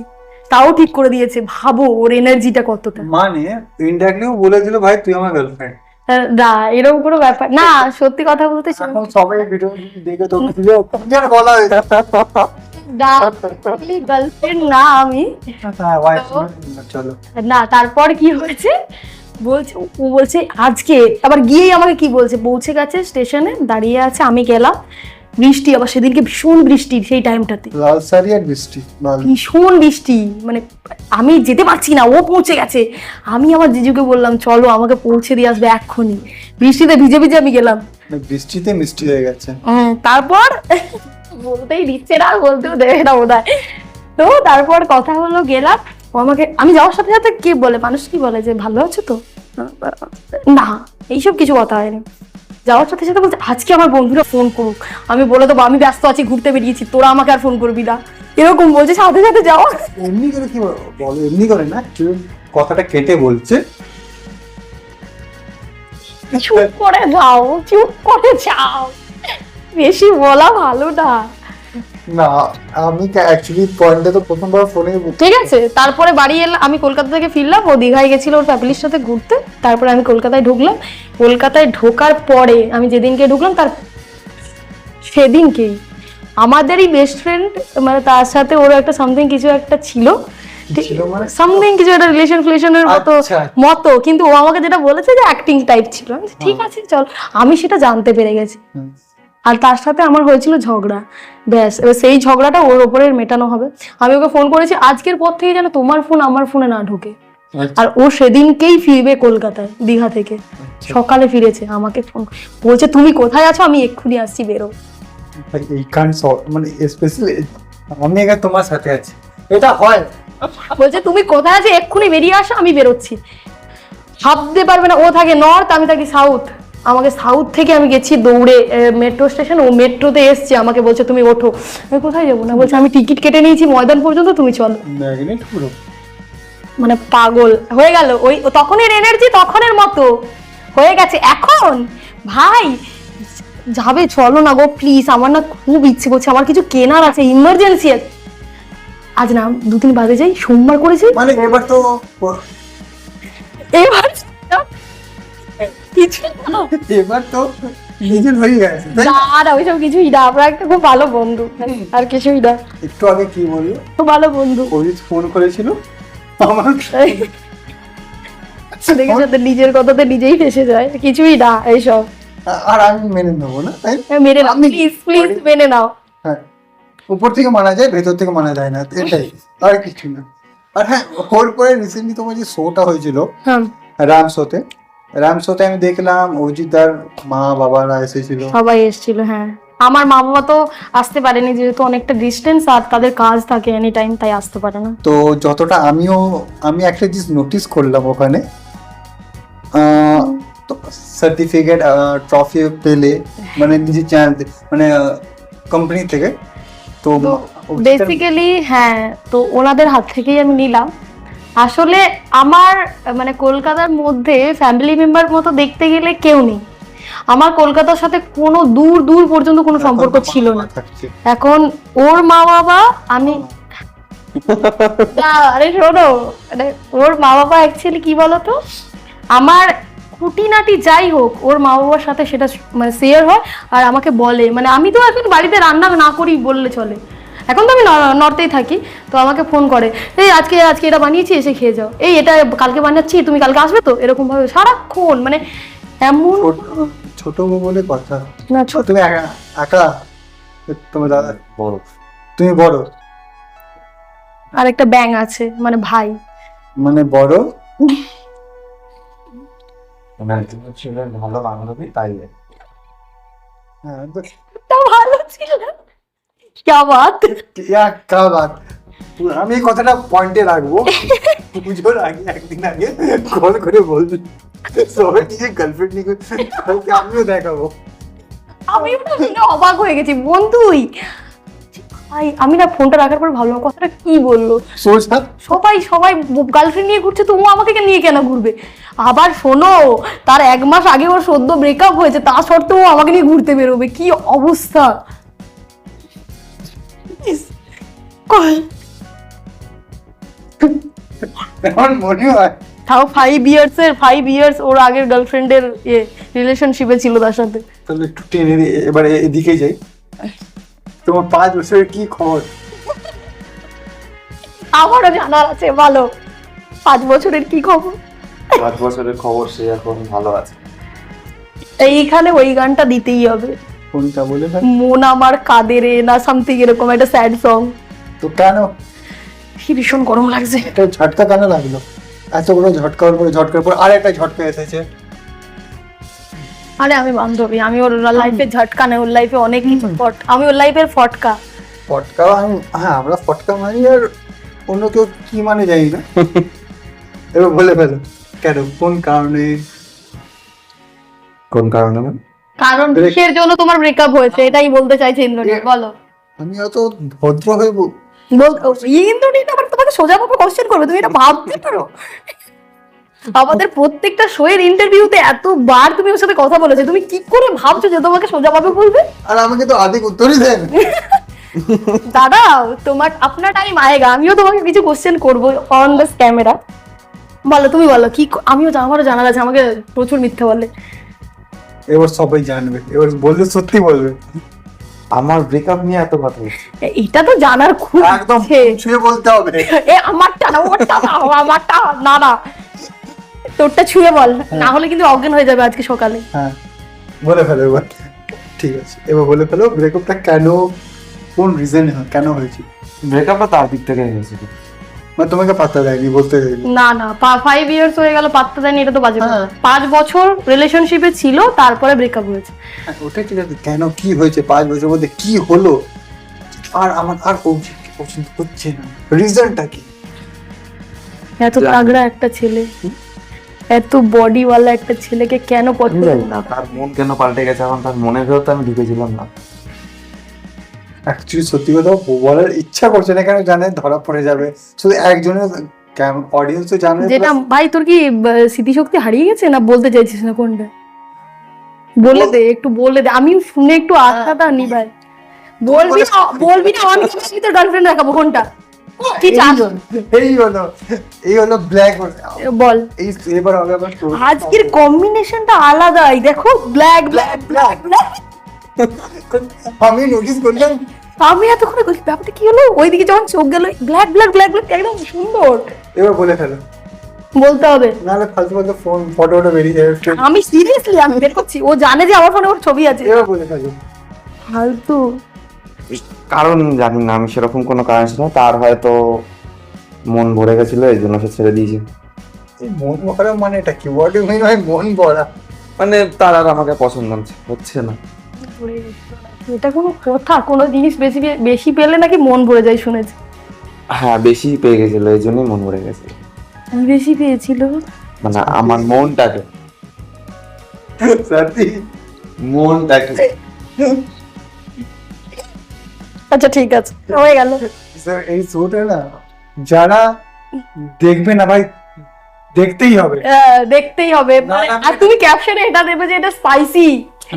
তাও ঠিক করে দিয়েছে, ভাবো ওর এনার্জিটা কতটা। মানে ইনডাইরেক্টলি বলে দিল ভাই তুই আমার গার্লফ্রেন্ড। না এরকম কোনো ব্যাপার না, সত্যি কথা বলতে এখন সবাই ভিডিও দেখে তো আর বলা হয়েছে গার্লফ্রেন্ড না আমি। চলো না, তারপর কি হয়েছে বলছে, ও বলছে আজকে আবার গিয়েই আমাকে কি বলছে, পৌঁছে গেছে স্টেশনে, দাঁড়িয়ে আছে, আমি গেলাম, বৃষ্টি, আবার সেদিনকে ভীষণ বৃষ্টি, সেই টাইমটাতে লাল শাড়ি আর বৃষ্টি, ভালো। ভীষণ বৃষ্টি, মানে আমি যেতে পারছি না, ও পৌঁছে গেছে। আমি আমার জিজুকে বললাম চলো আমাকে পৌঁছে দিয়ে আসবে এক্ষুনি, বৃষ্টিতে ভিজে ভিজে আমি গেলাম। বৃষ্টিতে মিষ্টি হয়ে গেছে। তারপর বলতেই দিচ্ছে না, বলতেও দেবে না বোধহয়। তো তারপর কথা হলো, গেলাম। ও আমাকে, আমি যাওয়ার সাথে সাথে কি বলে, মানুষ কি বলে যে ভালো আছো তো, না এইসব কিছু কথা হয়নি। যাওয়ার সাথে সাথে বলছে আজকে আমার বন্ধুরা ফোন করুক, আমি বলে দেবো আমি ব্যস্ত আছি, ঘুরতে বেরিয়েছি, তোরা আমাকে আর ফোন করবি না, এরকম বলছে সাথে সাথে যাওয়া। এমনি করে কি বলো, এমনি করে না, কথাটা কেটে বলছে। চুপ করে যাও, চুপ করে যাও, বেশি বলা ভালো না। না আমি অ্যাকচুয়ালি পয়েন্টে তো প্রথমবার ফোনে, ঠিক আছে। তারপরে বাড়ি এলাম, আমি কলকাতা থেকে ফিরলাম, ও দীঘায় গেছিল ওর ফ্যামিলির সাথে ঘুরতে। তারপরে আমি কলকাতায় ঢুকলাম। কলকাতায় ঢোকার পরে আমি যেদিনকে ঢুকলাম তার সেদিনকেই আমাদেরই বেস্ট ফ্রেন্ড, মানে তার সাথে ওর একটা সামথিং কিছু একটা ছিল, ছিল মানে সামথিং কিছু একটা রিলেশনের মতো আচ্ছা। মতো, কিন্তু ও আমাকে যেটা বলেছে যে অ্যাক্টিং টাইপ ছিল। আমি বলছি, ঠিক আছে চল, আমি সেটা জানতে পেরে গেছি। আর তার সাথে আমার হয়েছিল ঝগড়া, ব্যাস। এবার সেই ঝগড়াটা ওর ওপরে মেটানো হবে। আমি ওকে ফোন করেছি আজকের পর থেকে যেন তোমার ফোন আমার ফোনে না ঢোকে। আর ও সেদিনকেই ফিরবে কলকাতায়, দীঘা থেকে সকালে ফিরেছে, আমাকে ফোন বলছে তুমি কোথায় আছো, আমি এক্ষুনি আসছি, বেরো। এই কান মানে স্পেশালি আমি এখানে তোমার সাথে আছি, এটা হয়। বলছে তুমি কোথায় আছো, এক্ষুনি বেরিয়ে আসো, আমি বেরোচ্ছি। ভাবতে পারবে না, ও থাকে নর্থ, আমি থাকি সাউথ। আমাকে সাউথ থেকে আমি গেছি দৌড়ে মেট্রো স্টেশন, ও মেট্রোতে এসছে, আমাকে বলছে তুমি ওঠো। আমি কোথায় যাবো না, বলছে আমি টিকিট কেটে নিয়েছি ময়দান পর্যন্ত, তুমি চলো। ম্যাগনেট পুরো মানে পাগল হয়ে গেল। ওই তখনের এনার্জি তখনের মতো হয়ে গেছে এখন। ভাই যাবে, চলো না গো প্লিজ, আমার না খুব ইচ্ছে করছে, আমার কিছু কেনার আছে, ইমার্জেন্সি আছে। আজ না 2-3 বাজে যাই, সোমবার করেছি, মানে এবার তো এবার কিছু না। এবার তো নিজের হয়ে গেছে, তাই না? না ওইসব কিছুই না, আমরা একটা খুব ভালো বন্ধু, আর কিছুই না, একটু আগে কি বললো, খুব ভালো বন্ধু। অভিজিৎ ফোন করেছিল আমার, দেখেছো তো, নিজের কথাতে নিজেই ফেসে যায়, কিছুই না এইসব। আর আমি মেনে নেবো না, তাই মেনে নাও প্লিজ, প্লিজ মেনে নাও। হ্যাঁ, উপর থেকে মানা যায়, ভেতর থেকে মানা যায় না, এটাই, আর কিছু না। আর হ্যাঁ, ওর পরে রিসেন্টলি তোমার যে শোটা হয়েছিল হ্যাঁ, রাম শোতে আমি দেখলাম অজিতার মা বাবারা এসেছিল। সবাই এসেছিল। হ্যাঁ, আমার মা বাবা তো আসতে পারেনি, যেহেতু অনেকটা ডিস্টেন্স, আর তাদের কাজ থাকে এনি টাইম, তাই আসতে পারে না। তো যতটা আমি একটা জিনিস নোটিস করলাম ওখানে, সার্টিফিকেট ট্রফি পেলে, মানে নিজের চ্যানেল মানে কোম্পানি থেকে, তো বেসিক্যালি হ্যাঁ, তো ওনাদের হাত থেকেই আমি নিলাম। আসলে আমার মানে কলকাতার মধ্যে ফ্যামিলি মেম্বার মতো দেখতে গেলে কেউ নেই। আমার কলকাতার সাথে কোনো দূর দূর পর্যন্ত কোনো সম্পর্ক ছিল না। এখন ওর মা বাবা, আমি আরে শোনো, মানে ওর মা বাবা অ্যাকচুয়ালি কি বলতো, আমার খুঁটিনাটি যাই হোক ওর মা বাবার সাথে সেটা মানে শেয়ার হয়, আর আমাকে বলে, মানে আমি তো এখন বাড়িতে রান্না না করি বললে চলে, এখন তো আমি নর্থেই থাকি, তো আমাকে ফোন করে, এই আজকে এটা বানিয়েছি, এসে খেয়ে যাও, এই এটা কালকে বানাচ্ছি, তুমি কালকে আসবে তো, এরকম ভাবে সারাক্ষণ, মানে এমন। ছোট বলে কথা না, ছোট তুমি একা, তোমার দাদা বড়, তুমি বড়, আর একটা ব্যাং আছে, মানে ভাই, মানে বড়, মানে তুমি ছিলেন ভালো বান্ধবী, তাই হ্যাঁ, তা ভালো ছিল না, क्या बात। আমি এই কথাটা পয়েন্টে রাখবো। পুজোর আগে একদিন আগে কল করে বলবি সবাই নিজের গার্লফ্রেন্ড নিয়ে কালকে আমিও দেখাবো। আমি ওটা শুনে অবাক হয়ে গেছি, বন্ধুই ভাই। আমি না ফোনটা রাখার পর ভাবলাম কথাটা কি বললো, সোজা সবাই গার্লফ্রেন্ড নিয়ে ঘুরছে, তো ও আমাকে নিয়ে কেন ঘুরবে। আবার শোনো, তার 1 মাস আগে ওর সদ্য ব্রেকআপ হয়েছে, তা সত্ত্বেও ও আমাকে নিয়ে ঘুরতে বেরোবে, কি অবস্থা। আমার মনে হয় তাও 5 ইয়ার্স ওর আগের গার্লফ্রেন্ডের রিলেশনশিপে ছিল তার সাথে। তাহলে একটু টেনে দিয়ে এবারে এদিকে যাই, তোমার 5 বছরের কি খবর? আমারও জানার আছে, ভালো 5 বছরের কি খবর। 5 বছরের খবর, সে এখন ভালো আছে। এইখানে ওই গানটা দিতেই হবে, কোনটা বলে ফেল। মন আমার কাঁদে রে না সামথিং এরকম একটা স্যাড সং। তো কেন কি ভীষণ গরম লাগছে। এটা ঝটকা কেন লাগলো? এত বড় ঝটকার পরে আর একটা ঝটকা এসেছে। আরে আমি বান্ধবী, আমি ওর লাইফে ঝটকা নেই, ওর লাইফে অনেক কিছু আমি ওর লাইফের ফটকা। ফটকা আমি, হ্যাঁ আমরা ফটকা মারি, আর অন্য কেউ কি মানে জানি না। এবার বলে ফেলো কেন, কোন কারণে? কোন কারণে মানে? কারণ কিসের জন্য তোমার ব্রেকআপ হয়েছে এটাই বলতে চাইছে ইন্দ্রনীল, বলো। আমি অত ভদ্র হয়ে ইন্দ্রনীল আবার তোমাকে সোজা ভাবে কোশ্চেন করবে, তুমি এটা ভাবতে পারো? আমাদের প্রত্যেকটা শোয়ের ইন্টারভিউতে এতবার তুমি ওর সাথে কথা বলেছো, তুমি কি করে ভাবছো যে তোমাকে সোজা ভাবে বলবে? আর আমাকে তো আধিক উত্তরই দেন। দাঁড়াও, তোমার আপনার টাইম আয়েগা, আমিও তোমাকে কিছু কোশ্চেন করবো অন দ্য ক্যামেরা। বলো, তুমি বলো কি, আমারও জানার আছে, আমাকে প্রচুর মিথ্যা বলে। এবার সবাই জানবে, এবার বললে সত্যি বলবে। আমার ব্রেকআপ নিয়ে এত কথা হচ্ছে? এটা তো জানার খুব একদম ইচ্ছে। ছুঁয়ে বলতে হবে। আমারটা না, ওরটা না, আমারটা না না, তোরটা ছুঁয়ে বল, না হলে কিন্তু অজ্ঞান হয়ে যাবে আজকে সকালে। হ্যাঁ বলে ফেলো এবার। ঠিক আছে, এবার বলে ফেলো ব্রেকআপটা কেন, কোন রিজনে কেন হয়েছে? ব্রেকআপটা তার দিক থেকে হয়েছিল। মানে তোমাকে পাত্তা দেয়নি, বলতে দেয়নি? না না, 5 ইয়ার্স হয়ে গেল পাত্তা দেয়নি, এটা তো বাজে কথা। হ্যাঁ। 5 বছর রিলেশনশিপে ছিল, তারপরে ব্রেকআপ হয়েছে। হ্যাঁ, ওটা ঠিক আছে, কেন কি হয়েছে 5 বছরের মধ্যে, কি হলো? আর আমার আর পছন্দ হচ্ছে না, রিজনটা কি? এত তাগড়া একটা ছেলে, এত বডিওয়ালা একটা ছেলেকে কেন পছন্দ না? তার মন কেন পাল্টে গেছে এখন, তার মনের ভেতর তো আমি ঢুকেছিলাম না। অ্যাকচুয়ালি সত্যি কথা বলার ইচ্ছা করছে না, কেন জানে ধরা পড়ে যাবে, শুধু একজনের অডিয়েন্সও জানে। যেটা ভাই, তোর কি স্মৃতিশক্তি হারিয়ে গেছে না, বলতে চাইছিস না কোনটা? বলে দে, একটু বলে দে, আমি শুনে একটু আশাটা নি ভাই। বলবি না আমি তো গার্লফ্রেন্ড রাখাবো কোনটা? কি চাস? এই হলো ব্ল্যাক। বল। এই এবার হবে আবার তোর। আজকের কম্বিনেশনটা আলাদাই, দেখো, ব্ল্যাক ব্ল্যাক ব্ল্যাক ব্ল্যাক। আমি নোটিস করলাম। আমি এতক্ষণে বলছি ব্যাপারটা কি হলো, ওইদিকে যখন চোখ গেল ব্ল্যাক ব্ল্যাক ব্ল্যাক ব্ল্যাক, একদম সুন্দর। এবার বলে ফেলো, বলতে হবে নাহলে ফালতু ফালতু ফটোটা বেরিয়ে যাবে। আমি সিরিয়াসলি আমি বের করছি, ও জানে যে আমার ফোনে ওর ছবি আছে। এবার বলে ফেলো। ফালতু কারণ জানি না, আমি সেরকম কোনো কারণ ছিল না, তার হয়তো মন ভরে গেছিল, এই জন্য সে ছেড়ে দিয়েছে। এই মন ভরা মানে এটা কি? ওয়ার্ড মিন হয় মন ভরা? মানে তার আর আমাকে পছন্দ হচ্ছে না। এটা কোনো কথা? কোনো জিনিস বেশি বেশি পেলে নাকি মন ভরে যায় শুনেছি। হ্যাঁ, বেশি পেয়ে গেছিল, এই জন্যই মন ভরে গেছে। বেশি পেয়েছিল মানে আমার মনটাকে, সত্যি মনটাকে। আচ্ছা ঠিক আছে, হয়ে গেল। স্যার এই শোটা না যারা দেখবে না ভাই, দেখতেই হবে। দেখতেই হবে। আর তুমি ক্যাপশনে এটা দেবে যে এটা স্পাইসি।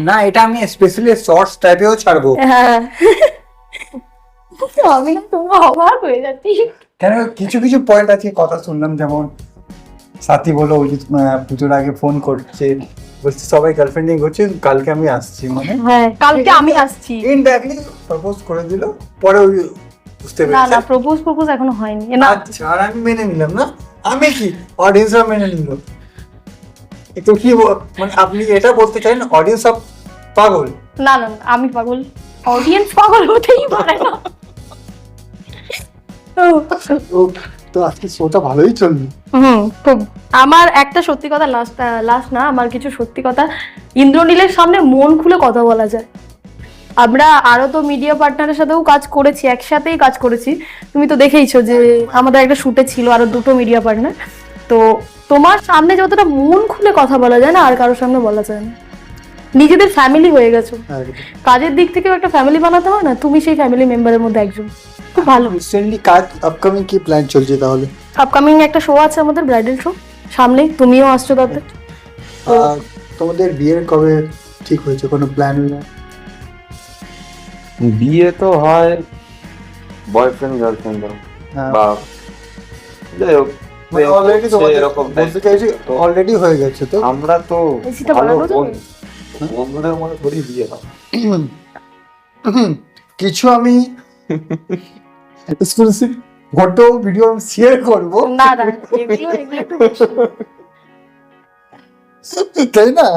না, এটা আমি স্পেশালি শর্টস টাইপেও ছাড়বো। হ্যাঁ, আমি না তোমার অবাক হয়ে যাচ্ছি। কেন কিছু কিছু পয়েন্ট আছে, কথা শুনলাম, যেমন সাথী বলো ওই যে পুজোর আগে ফোন করছে, বলছে সবাই গার্লফ্রেন্ড নিয়ে ঘুরছে, কালকে আমি আসছি, মানে হ্যাঁ কালকে আমি আসছি। ইনডাইরেক্টলি প্রপোজ করে দিল, পরে ওই বুঝতে না পেরেছে। না, প্রপোজ এখনো হয়নি না। আচ্ছা, আর আমি মেনে নিলাম না, আমি কি অডিয়েন্সরা মেনে নিল? তো কি মানে আপনি এটা বলতে চান অডিয়েন্স সব পাগল? না না না, আমি পাগল, অডিয়েন্স পাগল হতেই পারে না। তো আজকে শোটা ভালোই চলবে। খুব। আমার একটা সত্যি কথা, লাস্ট না, আমার কিছু সত্যি কথা, ইন্দ্রনীলের সামনে মন খুলে কথা বলা যায়। আমরা আরো তো মিডিয়া পার্টনারের সাথেও কাজ করেছি, একসাথেই কাজ করেছি, তুমি তো দেখেইছো যে আমাদের একটা শুটে ছিল আরো 2টো মিডিয়া পার্টনার। তো তোমার সামনে যতটা মন খুলে কথা বলা যায় না, আর কারোর সামনে বলা যায় না। নিজেদের ফ্যামিলি হয়ে গেছো, কাজের দিক থেকেও একটা ফ্যামিলি বানাতে হয় না, তুমি সেই ফ্যামিলি মেম্বারের মধ্যে একজন। খুব ভালো। রিসেন্টলি কাজ আপকামিং কি প্ল্যান চলছে তাহলে? আপকামিং একটা শো আছে আমাদের, ব্রাইডাল শো, সামনে তুমিও আসছো তাতে। আর তোমাদের বিয়ের কবে ঠিক হয়েছে, কোনো প্ল্যান? বিয়ে তো হয় বয়ফ্রেন্ড গার্লফ্রেন্ড বা যাই হোক, অলরেডি তো এরকম বলতে চাইছি, অলরেডি হয়ে গেছে তো। আমরা তো বেশিটা ভালো বাড়ানো যাবে? বন্ধুদের মধ্যে থোড়ি বিয়ে হয়। কিছু আমি এক্সক্লুসিভ ফটো ভিডিও শেয়ার করব, না না, এগুলো একটু বেশি। তাই না?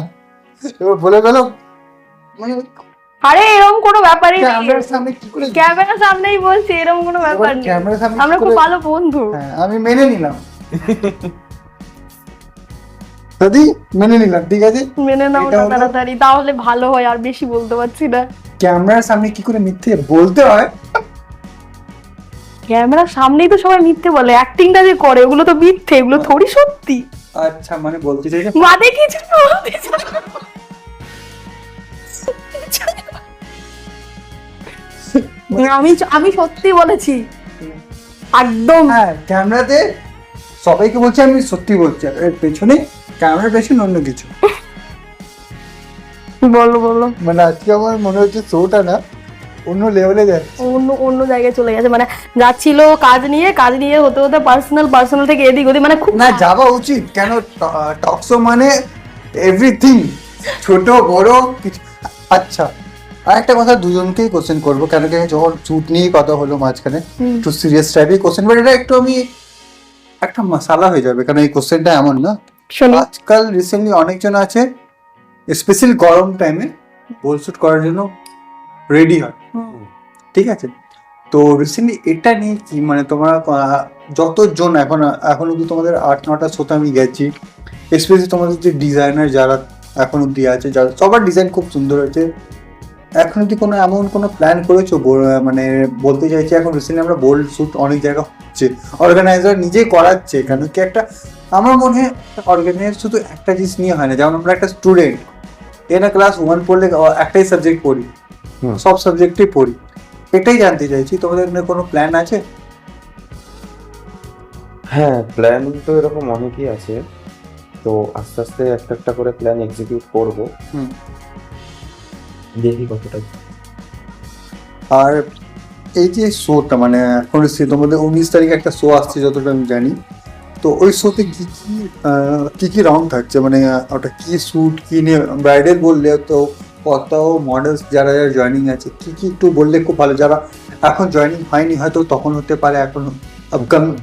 এবার বলে গেল মানে আরে এরকম কোনো ব্যাপারই নেই, ক্যামেরার সামনে কি করে ক্যামেরার সামনেই বলছি, এরকম কোনো ব্যাপার নেই, ক্যামেরার সামনে আমরা কি খুব করে- ভালো বন্ধু। হ্যাঁ, আমি মেনে নিলাম দাদি, মেনে নিলাম, ঠিক আছে। মেনে নাও এটা না হলো- তাড়াতাড়ি, তাহলে ভালো হয়, আর বেশি বলতে পারছি না। ক্যামেরার সামনে কি করে মিথ্যে বলতে হয়? ক্যামেরার সামনেই তো সবাই মিথ্যে বলে, অ্যাক্টিংটা যে করে ওগুলো তো মিথ্যে, এগুলো থোড়ি সত্যি। আচ্ছা, মানে বলতে চাইছে মাঝে কিছু না, আমি আমি সত্যি বলেছি একদম। হ্যাঁ, ক্যামেরাতে সবাইকে বলছি আমি সত্যি বলছি, আর এর পেছনে ক্যামেরার পেছনে অন্য কিছু। বলো বলো, মানে আজকে আমার মনে হচ্ছে শোটা না অন্য লেভেলে যাচ্ছে। অন্য অন্য জায়গায় চলে গেছে, মানে যাচ্ছিল কাজ নিয়ে হতে হতে পার্সোনাল থেকে এদিক ওদিক, মানে খুব না, যাওয়া উচিত, কেন টকশো মানে এভরিথিং, ছোট বড় কিছু। আচ্ছা, আর একটা কথা দুজনকেই কোশ্চেন করবো, কেন কি যখন শুট নিয়ে কথা হলো মাঝখানে একটু সিরিয়াস টাইপের কোশ্চেন, বাট এটা একটু আমি একটা মশালা হয়ে যাবে, কারণ এই কোশ্চেনটা এমন না। শুনি। আজকাল রিসেন্টলি অনেকজন আছে স্পেশালি গরম টাইমে বোল শুট করার জন্য রেডি হয়, ঠিক আছে। তো রিসেন্টলি এটা নিয়ে কি, মানে তোমরা যতজন এখন অব্দি তোমাদের 8-9টা শোতে আমি গেছি, স্পেশালি তোমাদের যে ডিজাইনার যারা এখন অব্দি আছে, যারা সবার ডিজাইন খুব সুন্দর হয়েছে, এখন অব্দি কোনো এমন কোনো প্ল্যান করেছো? মানে বলতে চাইছি, এখন রিসেন্টলি আমরা বোল্ড শুট অনেক জায়গা হচ্ছে, অর্গানাইজার নিজেই করাচ্ছে, কেন কি একটা আমার মনে হয় অর্গানাইজার শুধু একটা জিনিস নিয়ে হয় না, যেমন আমরা একটা স্টুডেন্ট এনা ক্লাস 1 পড়লে একটাই সাবজেক্ট পড়ি, সব সাবজেক্টই পড়ি, এটাই জানতে চাইছি তোমাদের কোনো প্ল্যান আছে? হ্যাঁ, প্ল্যান তো এরকম অনেকই আছে, তো আস্তে আস্তে একটা একটা করে প্ল্যান এক্সিকিউট করবো, দেখি কতটা। আর এই যে শোটা, মানে এখন তোমাদের 19 তারিখে একটা শো আসছে যতটা আমি জানি, তো ওই শোতে কি কি রাউন্ড থাকছে, মানে ওটা কি শুট কি নিয়ে, ব্রাইডাল বললে তো কত মডেলস যারা যারা জয়েনিং আছে, কি কি একটু বললে খুব ভালো, যারা এখন জয়েনিং হয়নি হয়তো তখন হতে পারে, এখন আপকামিং।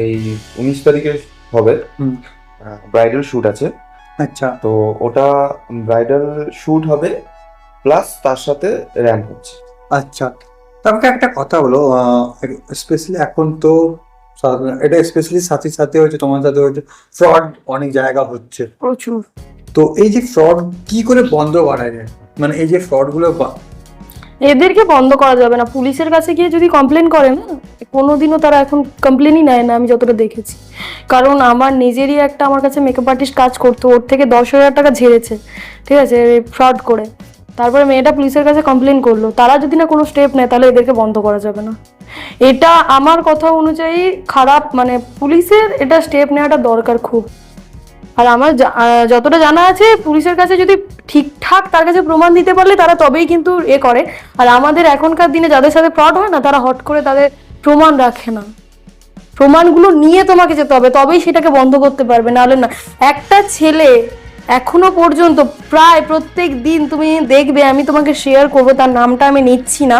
এই 19 তারিখে হবে ব্রাইডাল শুট আছে, আচ্ছা তো ওটা ব্রাইডাল শুট হবে প্লাস তার সাথে র্যাম্প হচ্ছে। আচ্ছা, তো আমাকে একটা কথা বলো, স্পেশালি এখন তো এটা স্পেশালি সাথে সাথে হচ্ছে, তোমার সাথে হচ্ছে, ফ্রড অনেক জায়গা হচ্ছে প্রচুর। তো এই যে ফ্রড কি করে বন্ধ করা যায়, মানে এই যে ফ্রড গুলো এদেরকে বন্ধ করা যাবে না, পুলিশের কাছে গিয়ে যদি কমপ্লেন করে না, কোনোদিনও তারা এখন কমপ্লেনই নেয় না, আমি যতটা দেখেছি। কারণ আমার নিজেরই একটা, আমার কাছে মেকআপ আর্টিস্ট কাজ করতো, ওর থেকে 10,000 টাকা ঝেড়েছে, ঠিক আছে, ফ্রড করে। তারপরে মেয়েটা পুলিশের কাছে কমপ্লেন করলো, তারা যদি না কোনো স্টেপ নেয় তাহলে এদেরকে বন্ধ করা যাবে না। এটা আমার কথা অনুযায়ী খারাপ, মানে পুলিশের এটা স্টেপ নেওয়াটা দরকার খুব। আর আমার যতটা জানা আছে, পুলিশের কাছে যদি ঠিকঠাক তার কাছে প্রমাণ দিতে পারলে তারা তবেই কিন্তু করে। আর আমাদের এখনকার দিনে যাদের সাথে ফ্রড হয় না, তারা হট করে তাদের প্রমাণ রাখে না, প্রমাণগুলো নিয়ে তোমাকে যেতে হবে, তবেই সেটাকে বন্ধ করতে পারবে, নাহলে না। একটা ছেলে এখনো পর্যন্ত প্রায় প্রত্যেক দিন তুমি দেখবে, আমি তোমাকে শেয়ার করবো, তার নামটা আমি নিচ্ছি না,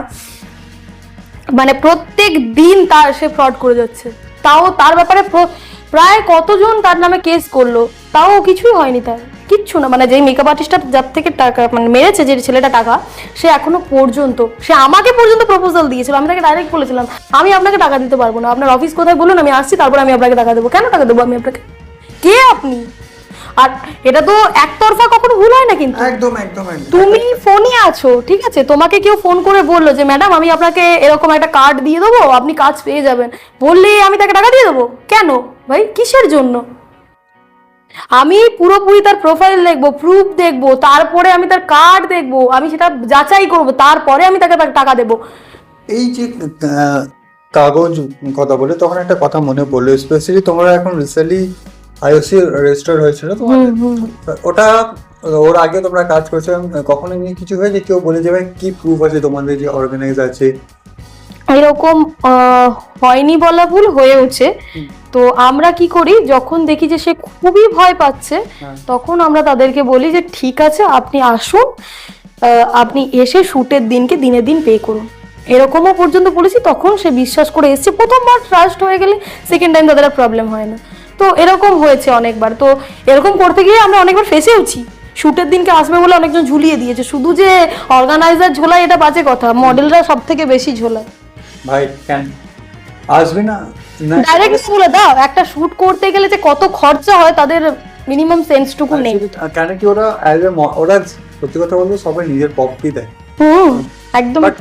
মানে প্রত্যেক দিন তার সে ফ্রড করে যাচ্ছে, তাও তার ব্যাপারে প্রায় কতজন তার নামে কেস করলো, তাও কিছুই হয়নি, তার কিচ্ছু না। মানে যেই মেকআপ আর্টিস্টটা যার থেকে টাকা মানে মেরেছে, যে ছেলেটা টাকা, সে এখনো পর্যন্ত, সে আমাকে পর্যন্ত প্রপোজাল দিয়েছিল, আমি তাকে ডাইরেক্ট বলেছিলাম আমি আপনাকে টাকা দিতে পারবো না, আপনার অফিস কোথায় বলুন, আমি আসছি, তারপর আমি আপনাকে টাকা দেবো। কেন টাকা দেবো আমি আপনাকে? কে আপনি? আর এটা তো একতরফা কখনো ভুল হয় না, কিন্তু একদম একদম তুমি ফোনই আছো, ঠিক আছে, তোমাকে কেউ ফোন করে বললো যে ম্যাডাম আমি আপনাকে এরকম একটা কার্ড দিয়ে দেবো, আপনি কাজ পেয়ে যাবেন, বললে আমি তাকে টাকা দিয়ে দেবো? কেন ভাই, কিসের জন্য? আমি পুরোপুরি তার প্রোফাইল দেখবো, প্রুফ দেখবো, তারপরে আমি তার কার্ড দেখবো, আমি সেটা যাচাই করবো, তারপরে আমি তাকে টাকা দেবো। এই যে কাগজ কথা বলে তখন একটা কথা মনে পড়লো, স্পেশালি তোমরা এখন রিসেন্টলি আইওসি রেজিস্টার হয়েছিল তোমার, ওটা ওর আগে তোমরা কাজ করছো, কখনো এমনি কিছু হয়েছে কেউ বলে যাবে কি প্রুফ আছে তোমাদের যে অর্গানাইজ আছে? এরকম হয়নি বলা ভুল, হয়েওছে। তো আমরা কি করি, যখন দেখি যে সে খুবই ভয় পাচ্ছে, তখন আমরা তাদেরকে বলি যে ঠিক আছে আপনি আসুন, আপনি এসে শুটের দিনকে দিনে দিন পে করুন, এরকমও পর্যন্ত বলেছি। তখন সে বিশ্বাস করে এসছে, প্রথমবার ট্রাস্ট হয়ে গেলে সেকেন্ড টাইম তাদের প্রবলেম হয় না। তো এরকম হয়েছে অনেকবার, তো এরকম করতে গিয়ে আমরা অনেকবার ফেসেওছি, শুটের দিনকে আসবে বলে অনেকজন ঝুলিয়ে দিয়েছে। শুধু যে অর্গানাইজার ঝোলায় এটা বাজে কথা, মডেলরা সব থেকে বেশি ঝোলায়। ভাই কেন আসবে না? ডাইরেক্ট বলে দাও, একটা শুট করতে গেলে যে কত খরচা হয় তাদের মিনিমাম সেন্সটুকু নেই। কেন কি ওরা ওরা সত্যি কথা বলতে সবাই নিজের পকেটই দেয়। একদম But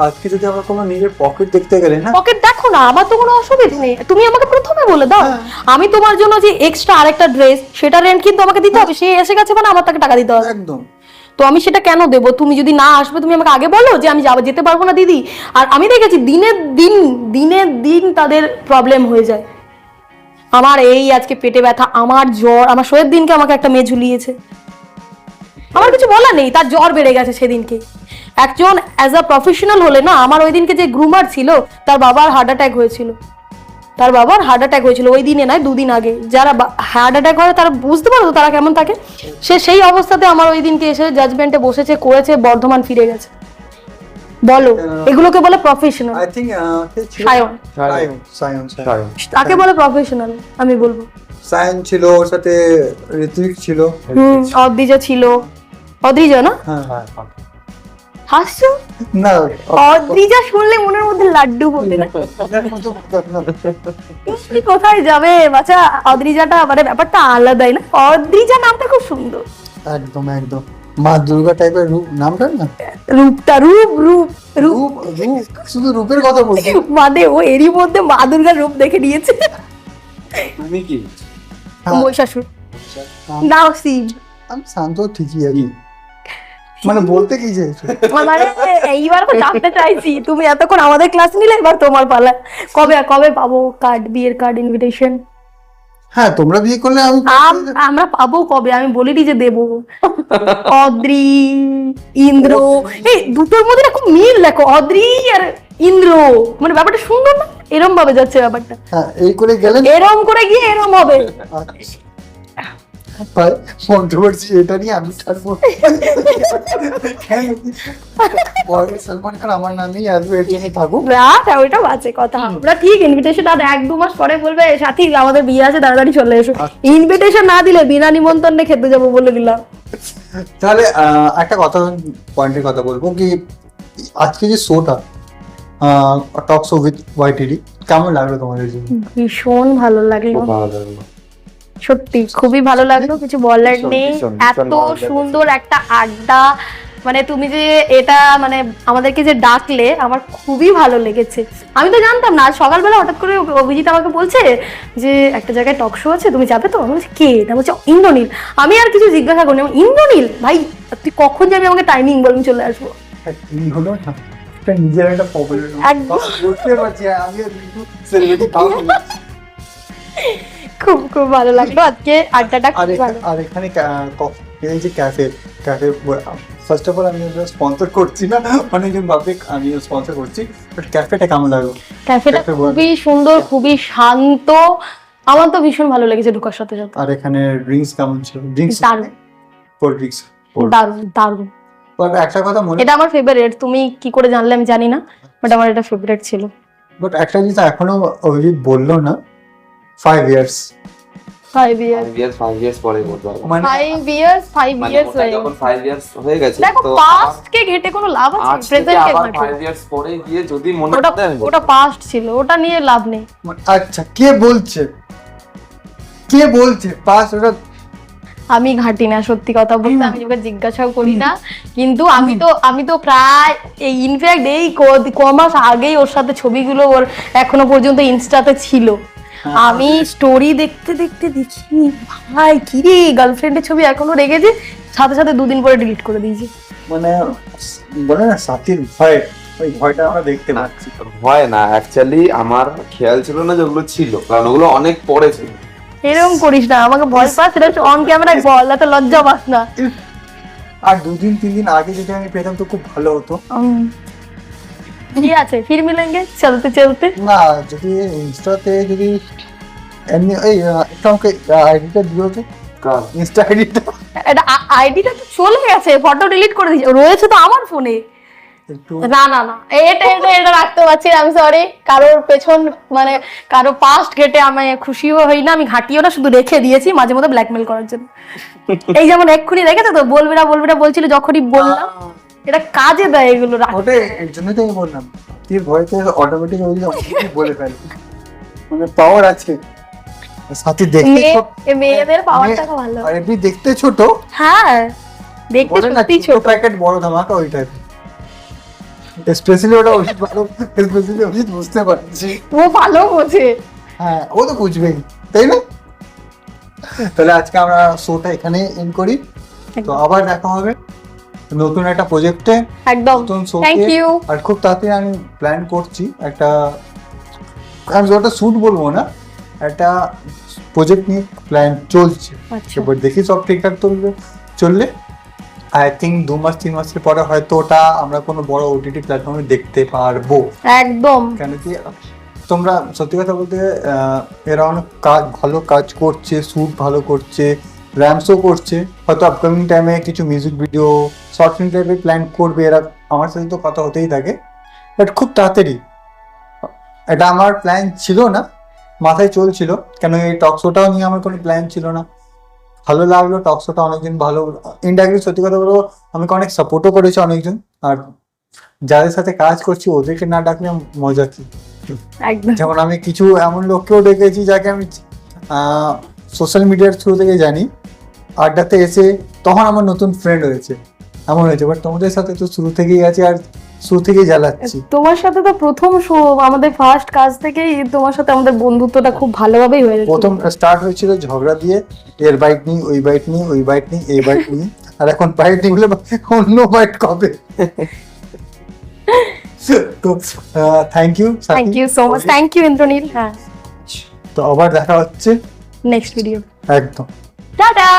আজকে যদি আমরা কোনো নিজের পকেট দেখতে গেলে না, পকেট দেখো না, আমার তো কোনো অসুবিধা নেই, তুমি আমাকে প্রথমে বলে দাও। আমি তোমার জন্য যে এক্সট্রা আরেকটা ড্রেস, সেটা রেন্ট কিন্তু আমাকে দিতে হবে। সে এসে গেছে মানে আমার তাকে টাকা দিতে হবে। একদম। তো আমি সেটা কেন দেবো? তুমি যদি না আসবে তুমি আমাকে আগে বলো যে আমি যেতে পারবো না দিদি। আর আমি দেখেছি দিনের দিন তাদের প্রবলেম হয়ে যায়। আমার এই আজকে পেটে ব্যথা, আমার জ্বর, আমার শোয়ের দিনকে আমাকে একটা মেয়ে ঝুলিয়েছে, আমার কিছু বলার নেই, তার জ্বর বেড়ে গেছে সেদিনকে। একজন অ্যাজ আ প্রফেশনাল হলে না, আমার ওই দিনকে যে গ্রুমার ছিল তার বাবার হার্ট অ্যাটাক হয়েছিল, ওই দিনে নয় 2 দিন আগে। যারা হার্ট অ্যাটাক হয় তারা বুঝতে পারো তো তারা কেমন থাকে। সে সেই অবস্থাতে আমার ওই দিনকে এসে জাজমেন্টে বসেছে, করেছে, বর্ধমান ফিরে গেছে। বলো, এগুলোকে বলে প্রফেশনাল। আই থিংক সায়ন তাকে বলে প্রফেশনাল, আমি বলবো। সায়ন ছিল, ওর সাথে ঋত্বিক ছিল, অদ্রিজা ছিল। অদ্রিজা না? হ্যাঁ হাসছো? না অদ্রিজা শুনলে মনের মধ্যে লাড্ডু পড়ে না। তুমি কোথায় যাবে বাচ্চা? অদ্রিজাটা মানে ব্যাপারটা আলাদাই না। অদ্রিজা নামটা খুব সুন্দর, একদম মা দুর্গা টাইপের রূপ, নামটা না রূপটা রূপ শুধু রূপের কথা বলছি মানে ও এরই মধ্যে মা দুর্গার রূপ দেখে নিয়েছে। তুমি কি মহিষাসুর নাও শিব। আমি শান্ত ঠিকই আছি, মানে বলতে কি চাইছো? মানে এইবার জানতে চাইছি, তুমি এতক্ষণ আমাদের ক্লাস নিলে, এবার তোমার পালা। কবে পাবো কার্ড, বিয়ের কার্ড, ইনভিটেশন? হ্যাঁ, তোমরা বিয়ে করলে আমরা পাবো কবে? আমি বলিনি যে দেবো। অদ্রি, ইন্দ্র, এই দুটোর মধ্যে না খুব মিল দেখো, অদ্রি আর ইন্দ্র, মানে ব্যাপারটা সুন্দর না? এরম ভাবে যাচ্ছে ব্যাপারটা। হ্যাঁ, এই করে গেলেন, এরম করে গিয়ে এরম হবে। কন্ট্রোভার্সি এটা নিয়ে আমি ছাড়বো। সালমান খান আমার নামেই আসবে, এটা নিয়ে থাকুক। ওইটা বাজে কথা। আমরা ঠিক ইনভিটেশন আর 1-2 মাস পরে বলবে সাথী আমাদের বিয়ে আছে, তাড়াতাড়ি চলে এসো। ইনভিটেশন না দিলে বিনা নিমন্ত্রণে খেতে যাবো বলে দিলাম। তাহলে একটা পয়েন্টের কথা বলবো কি, আজকে যে শোটা টক শো উইথ ওয়াইটিডি, কেমন লাগলো তোমাদের জন্য? ভীষণ ভালো লাগলো, ভালো লাগলো সত্যি খুবই ভালো লাগলো, কিছু বলার নেই। এত সুন্দর একটা আড্ডা, মানে তুমি যে এটা মানে আমাদেরকে যে ডাকলে, আমার খুবই ভালো লেগেছে। আমি তো জানতাম না, আজ সকালবেলা হঠাৎ করে অভিজিৎ আমাকে বলছে যে একটা জায়গায় টক শো আছে, তুমি যাবে তো? আমি বলছি কে? তা বলছে ইন্দ্রনীল। আমি আর কিছু জিজ্ঞাসা করিনি, ইন্দ্রনীল ভাই তুই কখন যাবি, আমাকে টাইমিং বল, আমি চলে আসবো। নিজের একটা প্রবলেম বুঝতে পারছি, আমি খুব খুব ভালো লাগলো আজকে আড্ডাটা, খুব ভালো। আর এখানে এই যে ক্যাফে ফার্স্ট অফ অল আমি স্পন্সর করছি না, অনেকজন ভাবে আমি স্পন্সর করছি, বাট ক্যাফেটা কেমন লাগলো? ক্যাফেটা খুবই সুন্দর, খুবই শান্ত, আমার তো ভীষণ ভালো লেগেছে ঢোকার সাথে সাথে। আর এখানে ড্রিঙ্কস কেমন ছিল? ড্রিঙ্কস দারুণ, কোল্ড ড্রিঙ্কস দারুণ। বাট একটা কথা মনে, এটা আমার ফেভারিট, তুমি কি করে জানলে আমি জানি না, বাট আমার এটা ফেভারিট ছিল। বাট একটা জিনিস এখনো অভিজিৎ বললো না, 5 years 5 years পরে বলতে পারবো। মানে 5 years হয়ে যখন 5 years হয়ে গেছে, দেখো পাস্ট কে ঘেটে কোনো লাভ আছে? প্রেজেন্ট কে আবার ঘাটে? 5 years পরে গিয়ে যদি মনে ওটা পড়ে, আমি বলবো। ওটা পাস্ট ছিল, ওটা নিয়ে লাভ নেই। আচ্ছা, কে বলছে পাস? ওটা আমি ঘাটি না, সত্যি কথা বলতে আমি ওকে জিজ্ঞাসাও করি না, কিন্তু আমি তো প্রায় এই ইনফ্যাক্ট এই কমাস আগেই ওর সাথে ছবিগুলো ওর এখনো পর্যন্ত ইনস্টাতে ছিল। আমি স্টোরি দেখতে দেখি ভাই কি রে, গার্লফ্রেন্ডের ছবি এখনো রেখেছে, সাথে সাথে 2 দিন পরে ডিলিট করে দিয়েছি। মানে বলে না সাথীর ভয়, ওই ভয়টা আমরা দেখতে পাচ্ছি। হয় না, অ্যাকচুয়ালি আমার খেয়াল ছিল না যেগুলো ছিল, কারণ ওগুলো অনেক পরে ছিল। এরকম করিস না, আমাকে ভয় পাস, সেটা অন ক্যামেরায় বল, এত লজ্জা পাস না। আর 2-3 দিন আগে যদি আমি পেতাম তো খুব ভালো হতো। ঠিক আছে, ফির মিলেঙ্গে চলতে চলতে। না, যদি ইনস্টাতে যদি এমনি এই একটা আমাকে আইডিটা দিও তো, কার ইনস্টা আইডিটা। এটা আইডিটা তো চলে গেছে, ফটো ডিলিট করে দিয়েছে, রয়েছে তো আমার ফোনে। একটু না না না, এটা এটা এটা রাখতে পারছি না, আমি সরি। কারোর পেছন মানে কারো পাস্ট ঘেটে আমি খুশিও হই না, আমি ঘাটিও না, শুধু রেখে দিয়েছি মাঝে মধ্যে ব্ল্যাকমেল করার জন্য। এই যেমন এক্ষুনি দেখেছো তো, বলবি না বলছিল, যখনই বললাম এটা কাজে দেয় এগুলো রাখ। ওটা এর জন্যই তো আমি বললাম, তুই ভয়তে অটোমেটিক ওই বলে ফেলবি, মানে পাওয়ার আছে। সাথী দেখতে মেয়েদের পাওয়ারটাকে ভালো। আর এমনি দেখতে ছোট, হ্যাঁ দেখতে বলে না সত্যি ছোট ছোট। প্যাকেট বড় ধামাকা ওই টাইপ। স্পেশালি ওটা অভিজিৎ ভালো, স্পেশালি অভিজিৎ বুঝতে পারছি। ও ভালো বোঝে। হ্যাঁ ও তো বুঝবেই, তাই না? তাহলে আজকে আমরা শোটা এখানে এন্ড করি, তো আবার দেখা হবে নতুন একটা প্রজেক্টে, একদম। নতুন শো। Thank you. আর খুব তাড়াতাড়ি আমি প্ল্যান করছি একটা, আমি ওটা শুট বলবো না, একটা প্রজেক্ট নিয়ে প্ল্যান চলছে। আচ্ছা। এবার দেখি সব ঠিকঠাক চললে আই থিঙ্ক 2-3 মাসের পরে হয়তো ওটা আমরা কোনো বড় ওটিটি প্ল্যাটফর্মে দেখতে পারবো। একদম। কেন কি তোমরা সত্যি কথা বলতে এরা অনেক ভালো কাজ করছে, শ্যুট ভালো করছে, র্যাম্পসও করছে, হয়তো আপকামিং টাইমে কিছু মিউজিক ভিডিও, শর্ট ফিল্ম টাইপের প্ল্যান করবে এরা, আমার সাথে তো কথা হতেই থাকে। বাট খুব তাড়াতাড়ি, এটা আমার প্ল্যান ছিল না, মাথায় চলছিল, কেন এই টক শোটাও নিয়ে আমার কোনো প্ল্যান ছিল না। ভালো লাগলো টক শোটা, অনেকদিন ভালো ইনডাইরেক্টলি সত্যি কথা বলবো আমাকে অনেক সাপোর্টও করেছে অনেকজন। আর যাদের সাথে কাজ করছি ওদেরকে না ডাকলে মজা কি। একদম। যেমন আমি কিছু এমন লোককেও ডেকেছি যাকে আমি সোশ্যাল মিডিয়ার থ্রু থেকে জানি, আড্ডাতে এসে তখন আমার নতুন ফ্রেন্ড হয়েছে, এমন হয়েছে। বাট তোমাদের সাথে তো শুরু থেকেই আছে, আর শুরু থেকেই জ্বালাচ্ছি। তোমার সাথে তো প্রথম শো, আমাদের ফার্স্ট কাজ থেকেই তোমার সাথে আমাদের বন্ধুত্বটা খুব ভালোভাবেই হয়ে গেছে। প্রথম স্টার্ট হয়েছিল ঝগড়া দিয়ে, এর বাইক নিই, ওই বাইক নিই, ওই বাইক নিই, এই বাইক নিই, আর এখন বাইক নিই বলে অন্য বাইক কবে। তো thank you, thank you so much, thank you Indranil. হ্যাঁ, তো আবার দেখা হচ্ছে নেক্সট ভিডিও। একদম। টাটা।